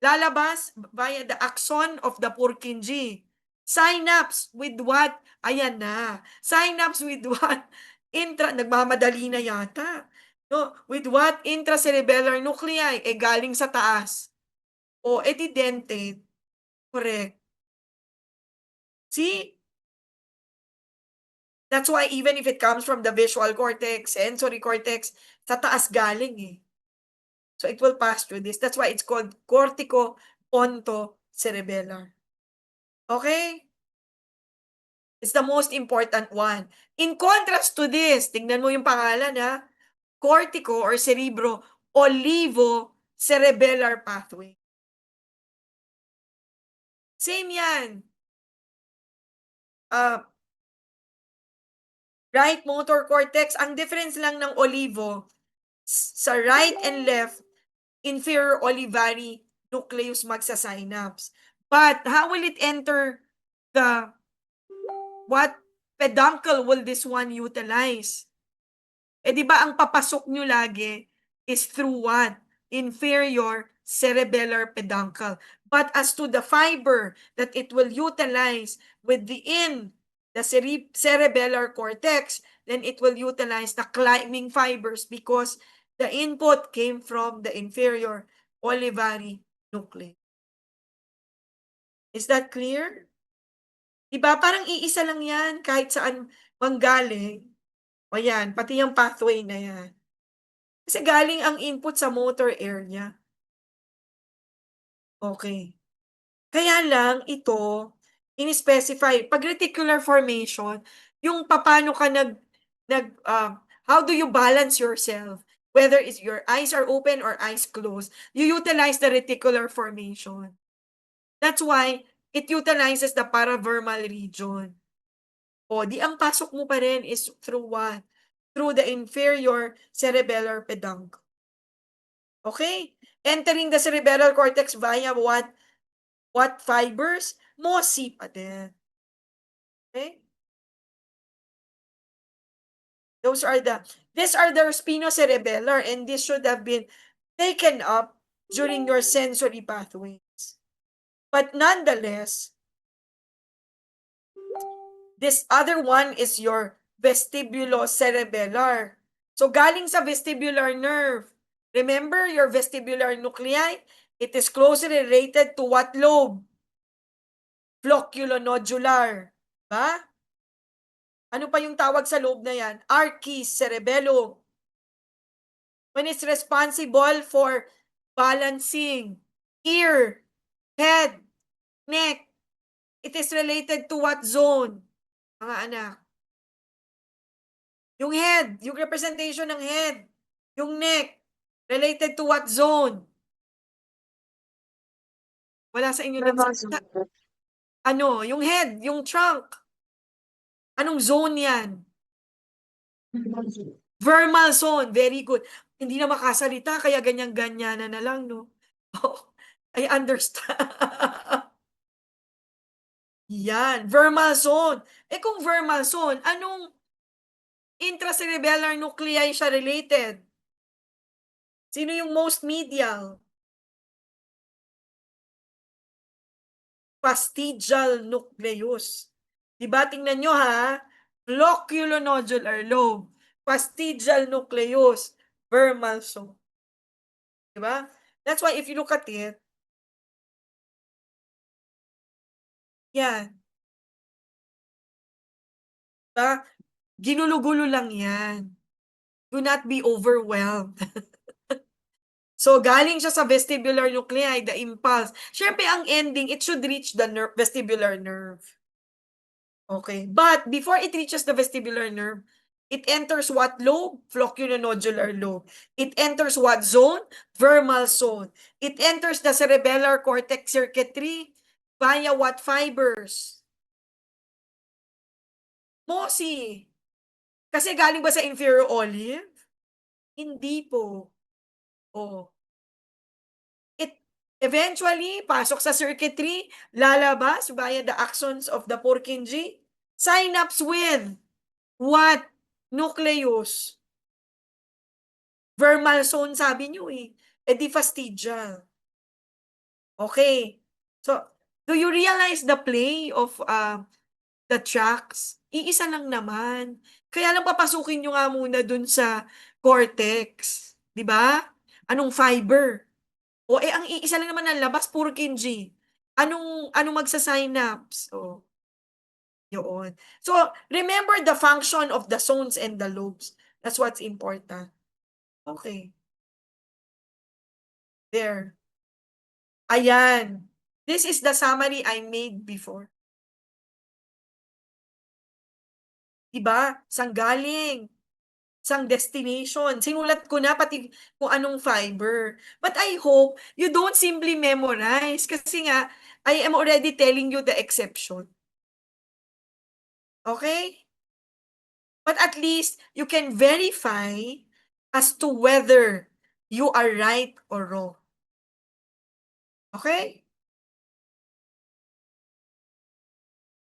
Lalabas via the axon of the Purkinje. Synapse with what? Ayan na. Synapse with what? Nagmamadali na yata. No, with what? Intracerebellar nuclei. Galing sa taas. O, dentate. Correct. See? That's why even if it comes from the visual cortex, sensory cortex, sa taas galing eh. So it will pass through this. That's why it's called cortico-pontocerebellar. Okay? It's the most important one. In contrast to this, tingnan mo yung pangalan ha, cortico or cerebro-olivo-cerebellar pathway. Same yan. Right motor cortex, ang difference lang ng olivo, sa right and left, inferior olivary nucleus magsa-synapse. But how will it enter the, what peduncle will this one utilize? Di ba ang papasok nyo lagi is through what? Inferior cerebellar peduncle. But as to the fiber that it will utilize within the cerebellar cortex, then it will utilize the climbing fibers because the input came from the inferior olivary nucleus. Is that clear? Diba? Parang iisa lang yan kahit saan manggaling. O yan, pati yung pathway na yan. Kasi galing ang input sa motor area. Okay. Kaya lang ito, in-specify, pag reticular formation, yung paano ka how do you balance yourself? whether it's your eyes are open or eyes closed, you utilize the reticular formation. That's why it utilizes the paravermal region. O, di ang pasok mo pa rin is through what? Through the inferior cerebellar peduncle. Okay? Entering the cerebellar cortex via what fibers? MOSI pa din. Okay? These are the spinocerebellar, and this should have been taken up during your sensory pathways. But nonetheless, this other one is your vestibulocerebellar. So galing sa vestibular nerve. Remember your vestibular nuclei? It is closely related to what lobe? Flocculonodular. Ba? Ano pa yung tawag sa lobe na yan? Arcus cerebellum. When it's responsible for balancing ear, head, neck. It is related to what zone? Mga anak. Yung head, yung representation ng head. Yung neck, related to what zone? Wala sa inyo nagsasalita. Ano? Yung head, yung trunk. Anong zone yan? Vermal zone. Very good. Hindi na makasalita, kaya ganyan-ganyan na lang, no? Oh, I understand. Yan, vermal zone. Eh kung vermal zone, anong intracerebellar nuclei siya related? Sino yung most medial? Fastigial nucleus. Diba? Tingnan nyo ha. Flocculonodular lobe. Fastigial nucleus. Vermal zone. Diba? That's why if you look at it, yan. Diba? Ginulo-gulo lang yan. Do not be overwhelmed. So, galing siya sa vestibular nuclei, the impulse. Siyempre, ang ending, it should reach the vestibular nerve. Okay. But, before it reaches the vestibular nerve, it enters what lobe? Flocculonodular lobe. It enters what zone? Vermal zone. It enters the cerebellar cortex circuitry via what fibers? MOSI. Kasi galing ba sa inferior olive? Hindi po. Oh. It eventually pasok sa circuitry, lalabas via the axons of the Purkinje, synapse with what? Nucleus. Vermal zone sabi niyo eh. E di fastigial. Okay. So, do you realize the play of the tracks? Iisa lang naman. Kaya lang papasukin nyo nga muna dun sa cortex. Di ba? Anong fiber? O ang iisa lang naman ng labas, Purkinje. Anong magsa-synapse? O, yun. So, remember the function of the zones and the lobes. That's what's important. Okay. There. Ayan. This is the summary I made before. Diba? Sang galing. Sang destination. Sinulat ko na pati kung anong fiber. But I hope you don't simply memorize kasi nga, I am already telling you the exception. Okay? But at least you can verify as to whether you are right or wrong. Okay?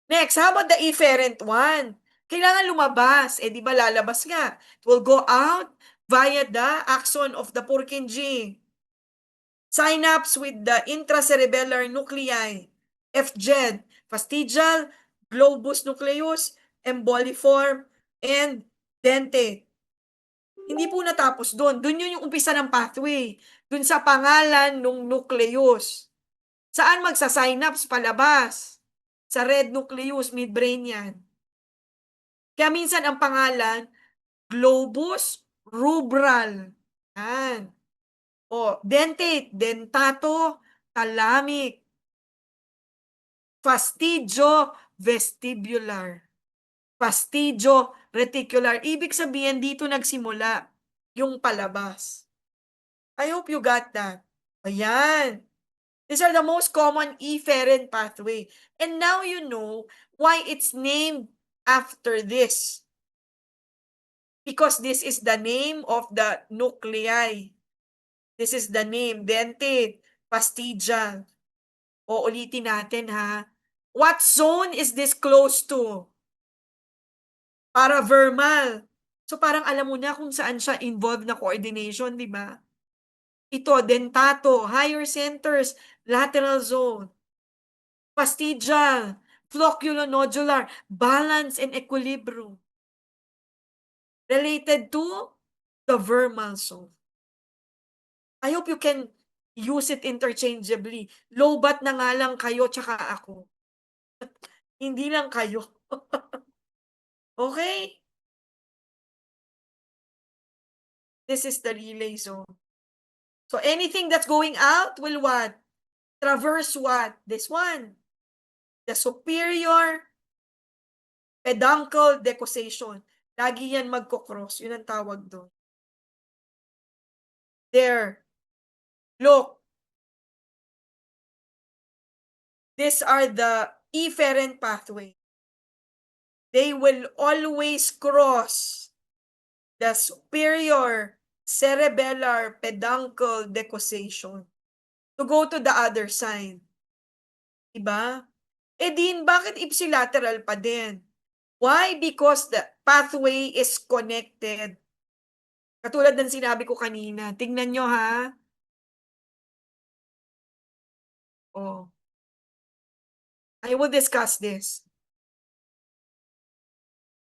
Next, how about the efferent one? Kailangan lumabas. Eh, di ba lalabas nga? It will go out via the axon of the Purkinje. Synapse with the intracerebellar nuclei. FGED, fastigial, globus nucleus, emboliform, and dentate. Hindi po natapos doon. Doon yun yung umpisa ng pathway. Doon sa pangalan ng nucleus. Saan magsa-synapse palabas? Sa red nucleus, midbrain yan. Kaya minsan ang pangalan, globus rubral. Yan. O, dentate, dentato, thalamic. Fastigio vestibular. Fastigio reticular. Ibig sabihin, dito nagsimula yung palabas. I hope you got that. Ayan. These are the most common efferent pathway. And now you know why it's named after this. Because this is the name of the nuclei. This is the name, dentate, fastigial. O ulitin natin ha. What zone is this close to? Paravermal. So parang alam mo na kung saan siya involved na coordination, di ba? Ito, dentato, higher centers, lateral zone. Fastigial, flocculonodular, balance and equilibrium. Related to the vermal zone. I hope you can use it interchangeably. Lobat na nga lang kayo tsaka ako. Hindi lang kayo. Okay? This is the relay zone. So anything that's going out will what? Traverse what? This one. The superior peduncle decussation. Lagi yan magkocross. Yun ang tawag doon. There. Look. These are the efferent pathway. They will always cross the superior cerebellar peduncle decussation to go to the other side. Diba? Eh din, bakit ipsilateral pa din? Why? Because the pathway is connected. Katulad ng sinabi ko kanina. Tingnan nyo ha. Oh. I will discuss this.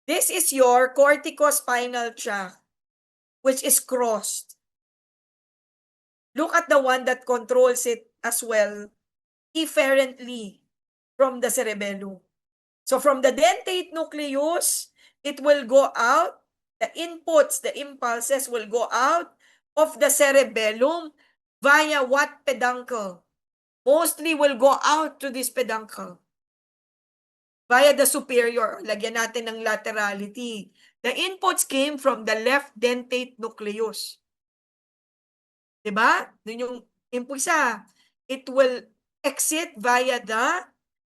This is your corticospinal tract, which is crossed. Look at the one that controls it as well, efferently from the cerebellum. So from the dentate nucleus, it will go out, the inputs, the impulses will go out of the cerebellum via what peduncle? Mostly will go out to this peduncle. Via the superior, lagyan natin ng laterality. The inputs came from the left dentate nucleus. Diba? Yun yung impulsa. It will exit via the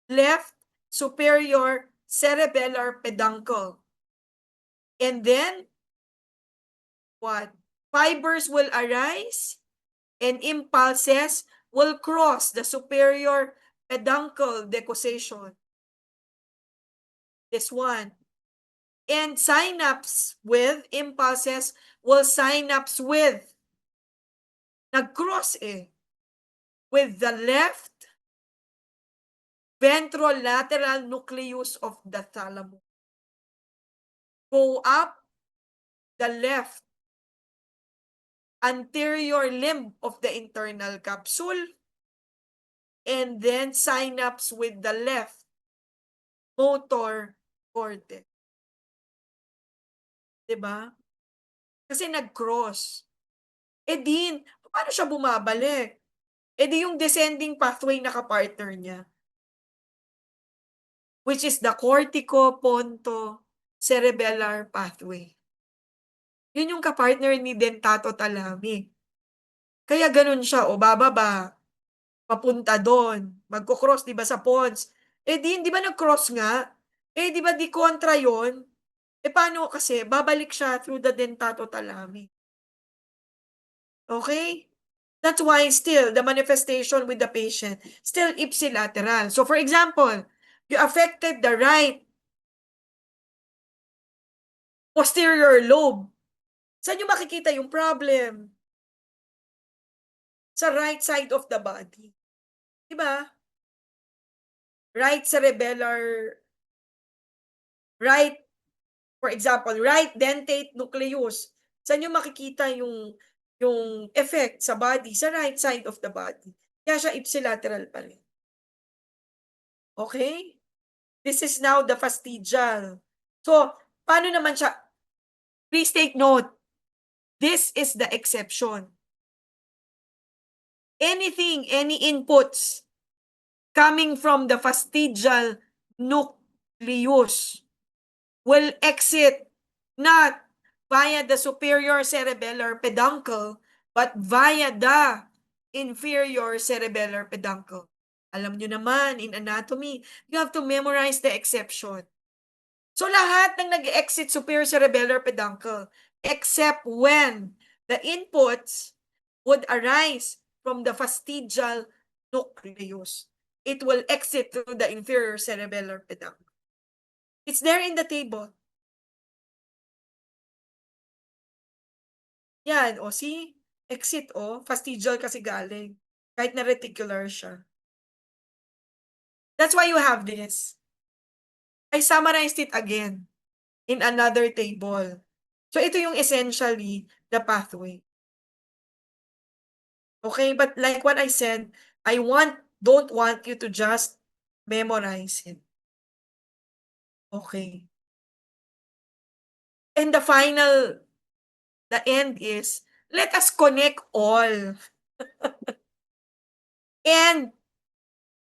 left superior cerebellar peduncle. And then, what? Fibers will arise and impulses will cross the superior peduncle decussation. This one. And synapse with impulses will synapse with. Nag-cross with the left ventrolateral nucleus of the thalamus. Go up the left anterior limb of the internal capsule and then synapse with the left motor cortex. Diba? Kasi nag-cross. Eh din, paano siya bumabalik? Eh di yung descending pathway na kapartner niya. Which is the cortico-ponto-cerebellar pathway. Yun yung kapartner ni dentato thalamic. Kaya ganun siya, o bababa, papunta doon, magkocross, di ba, sa pons. Eh di ba nag-cross nga? Eh di ba di kontra yun? Eh paano kasi? Babalik siya through the dentato thalamic. Okay? That's why still the manifestation with the patient still ipsilateral. So for example, you affected the right posterior lobe. Saan nyo makikita yung problem? Sa right side of the body. Diba? Right cerebellar, right, for example, right dentate nucleus. Saan nyo makikita yung effect sa body? Sa right side of the body. Kaya siya ipsilateral pa rin. Okay? This is now the fastigial. So, paano naman siya? Please take note. This is the exception. Anything, any inputs coming from the fastigial nucleus will exit not via the superior cerebellar peduncle, but via the inferior cerebellar peduncle. Alam nyo naman, in anatomy, you have to memorize the exception. So lahat ng nag-exit superior cerebellar peduncle, except when the inputs would arise from the fastigial nucleus. It will exit through the inferior cerebellar peduncle. It's there in the table. Yan, o see? Exit, fastigial kasi galing. Kahit na reticular siya. That's why you have this. I summarized it again in another table. So ito yung essentially the pathway. Okay, but like what I said, don't want you to just memorize it. Okay. And the end is, let us connect all. And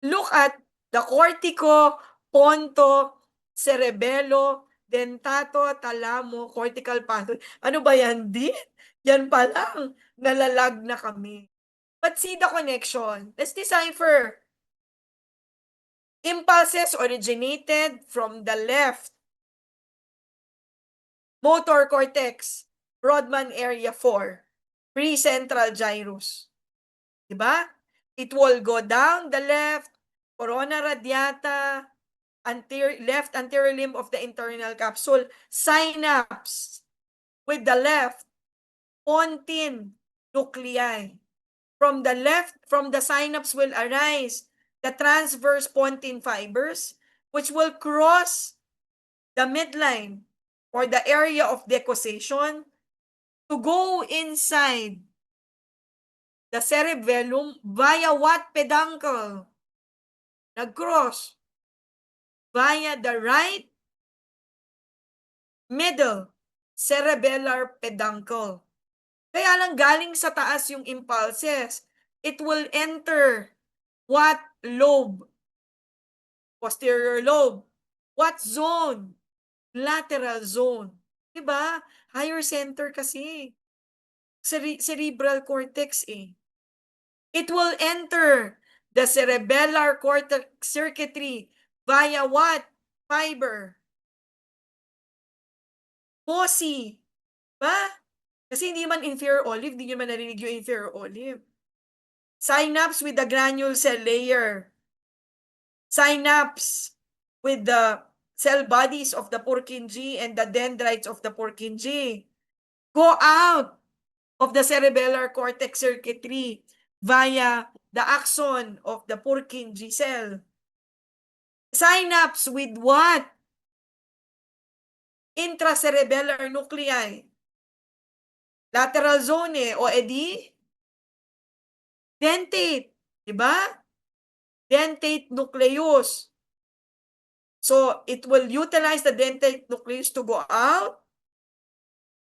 look at the cortico, ponto, cerebello, dentato, talamo, cortical pathway. Ano ba yan, di? Yan pa lang. Nalalag na kami. But see the connection. Let's decipher. Impulses originated from the left motor cortex, Brodmann area 4, precentral gyrus. Diba? It will go down the left, corona radiata, left anterior limb of the internal capsule, synapse with the left, pontine nuclei. From the left, from the synapse will arise the transverse pontine fibers, which will cross the midline or the area of decussation to go inside the cerebellum via what peduncle? Nag-cross via the right middle cerebellar peduncle. Kaya lang galing sa taas yung impulses. It will enter what lobe? Posterior lobe. What zone? Lateral zone. Diba? Higher center kasi. Cerebral cortex eh. It will enter the cerebellar cortex circuitry via what? Fiber. Mosi. Ba? Kasi hindi man inferior olive, hindi nyo man narinig yung inferior olive. Synapse with the granule cell layer. Synapse with the cell bodies of the Purkinje and the dendrites of the Purkinje. Go out of the cerebellar cortex circuitry via the axon of the Purkinje cell. Synapse with what? Intracerebellar nuclei. Lateral zone o edi? Dentate. Diba? Dentate nucleus. So, it will utilize the dentate nucleus to go out.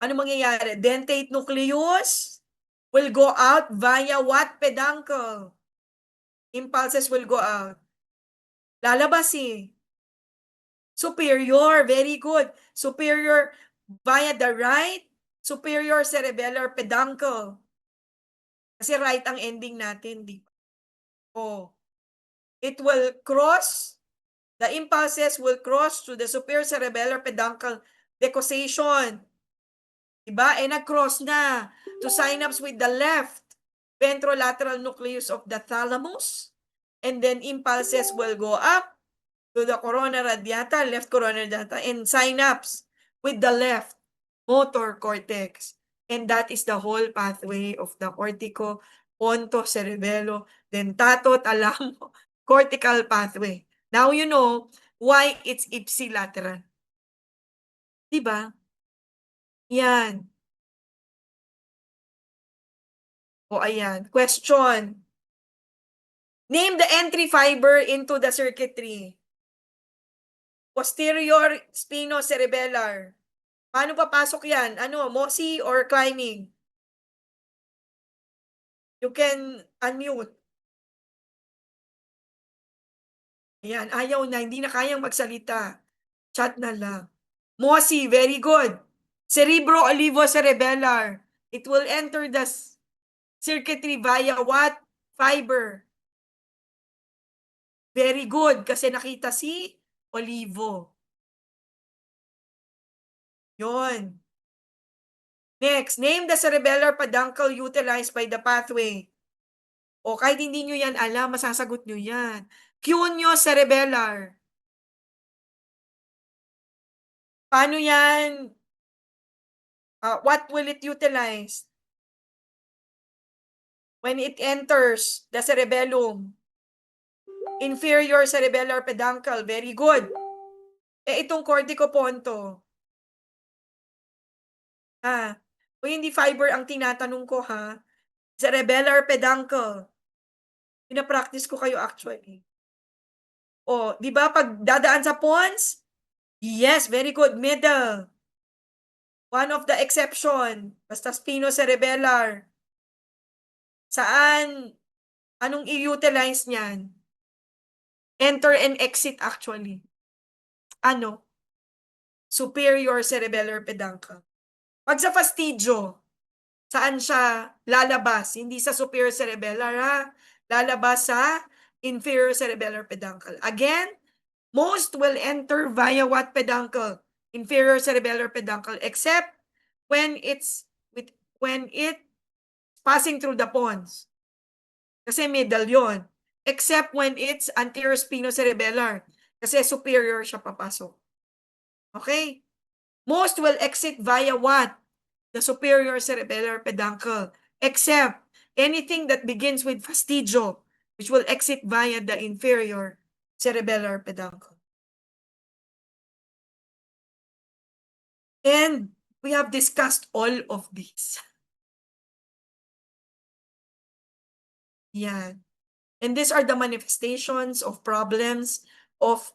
Ano mangyayari? Dentate nucleus will go out via what peduncle? Impulses will go out. Lalabas eh. Superior, very good. Superior via the right, superior cerebellar peduncle. Kasi right ang ending natin, di ba? Oh. It will cross, the impulses will cross to the superior cerebellar peduncle decussation. Diba? Nag-cross na to synapse with the left ventrolateral nucleus of the thalamus. And then impulses will go up to the corona radiata, left corona radiata, and synapse with the left motor cortex. And that is the whole pathway of the cortico, ponto, cerebello, dentato, talamo, cortical pathway. Now you know why it's ipsilateral. Diba? Yan. O ayan. Question. Name the entry fiber into the circuitry. Posterior spinocerebellar. Paano papasok yan? Ano, MOSI or climbing? You can unmute. Ayan, ayaw na, hindi na kayang magsalita. Chat na lang. MOSI, very good. Cerebro-olivocerebellar. It will enter the circuitry via what? Fiber. Very good, kasi nakita si Olivo. Yon. Next, name the cerebellar peduncle utilized by the pathway. O kahit hindi nyo yan alam, masasagot nyo yan. Cuneo-cerebellar. Paano yan? What will it utilize? When it enters the cerebellum. Inferior cerebellar peduncle. Very good. Itong corticoponto. O hindi fiber ang tinatanong ko ha. Cerebellar peduncle. Pina-practice ko kayo actually. O, di ba pag dadaan sa pons? Yes, very good. Middle. One of the exception. Basta spinocerebellar. Saan? Anong i-utilize niyan? Enter and exit actually. Ano? Superior cerebellar peduncle. Pag sa fastidio, saan siya lalabas? Hindi sa superior cerebellar ha? Lalabas sa inferior cerebellar peduncle. Again, most will enter via what peduncle? Inferior cerebellar peduncle, except when it's passing through the pons. Kasi middle yon. Except when it's anterior spinocerebellar. Kasi superior siya papasok. Okay? Most will exit via what? The superior cerebellar peduncle. Except anything that begins with fastidio, which will exit via the inferior cerebellar peduncle. And we have discussed all of these. Yan. And these are the manifestations of problems of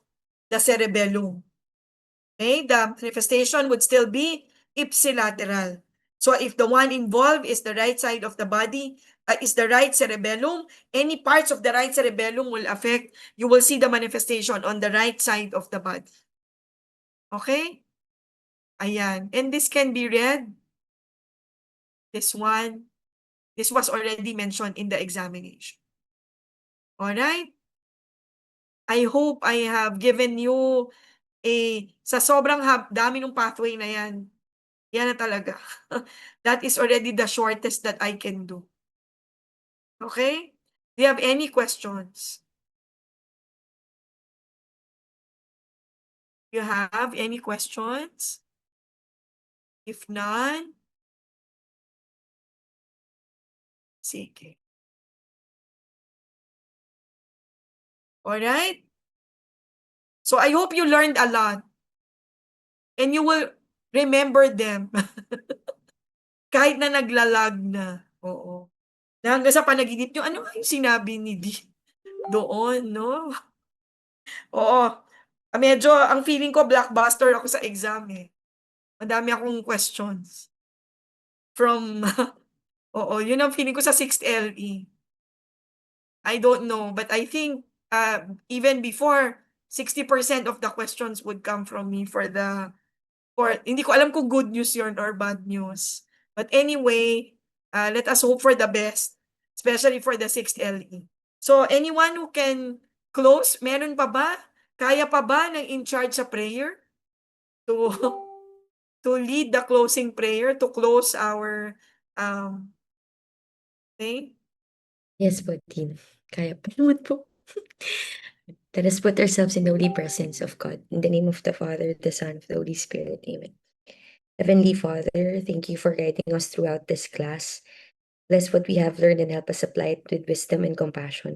the cerebellum. Okay, the manifestation would still be ipsilateral. So if the one involved is the right side of the body, is the right cerebellum, any parts of the right cerebellum will affect, you will see the manifestation on the right side of the body. Okay? Ayan. And this can be read. This one. This was already mentioned in the examination. Alright? I hope I have given you sa sobrang dami ng pathway na yan, yan na talaga. That is already the shortest that I can do. Okay? Do you have any questions? You have any questions? If none, sige. Alright? So I hope you learned a lot. And you will remember them. Kahit na naglalag na. Oo. Na hanggang sa panaginip nyo, ano nga yung sinabi ni D doon, no? Oo. Medyo, ang feeling ko, blockbuster ako sa exam eh. Madami akong questions. From, oo, yun ang feeling ko sa 6th LE. I don't know, but I think even before, 60% of the questions would come from me hindi ko alam kung good news yun or bad news. But anyway, let us hope for the best, especially for the 6th LE. So anyone who can close, meron pa ba? Kaya pa ba ng in charge sa prayer? To lead the closing prayer, to close our thing? Yes po, Dean. Kaya pa naman po. Let us put ourselves in the holy presence of God. In the name of the Father, the Son, of the Holy Spirit. Amen. Heavenly Father, thank you for guiding us throughout this class. Bless what we have learned and help us apply it with wisdom and compassion.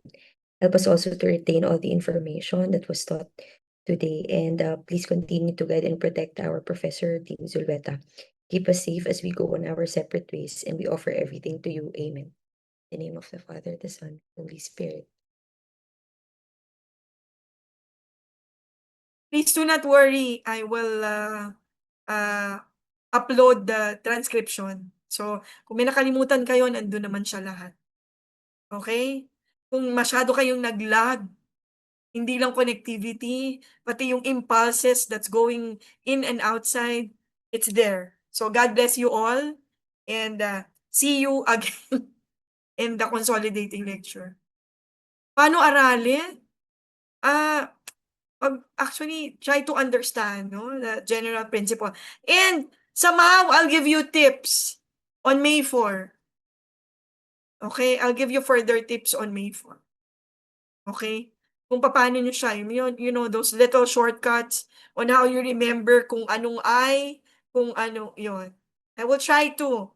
Help us also to retain all the information that was taught today. And please continue to guide and protect our Professor Dean Zulbeta. Keep us safe as we go on our separate ways, and we offer everything to you. Amen. In the name of the Father, the Son, the Holy Spirit. Please do not worry. I will upload the transcription. So, kung may nakalimutan kayo, nandun naman siya lahat. Okay? Kung masyado kayong nag-lag, hindi lang connectivity, pati yung impulses that's going in and outside, it's there. So God bless you all and see you again in the consolidating lecture. Paano aralin? Actually try to understand, no, the general principle. And somehow I'll give you tips on May 4. Okay, I'll give you further tips on May 4. Okay? Kung paano nyo siya, you know, those little shortcuts on how you remember kung anong I, kung ano, yon. I will try to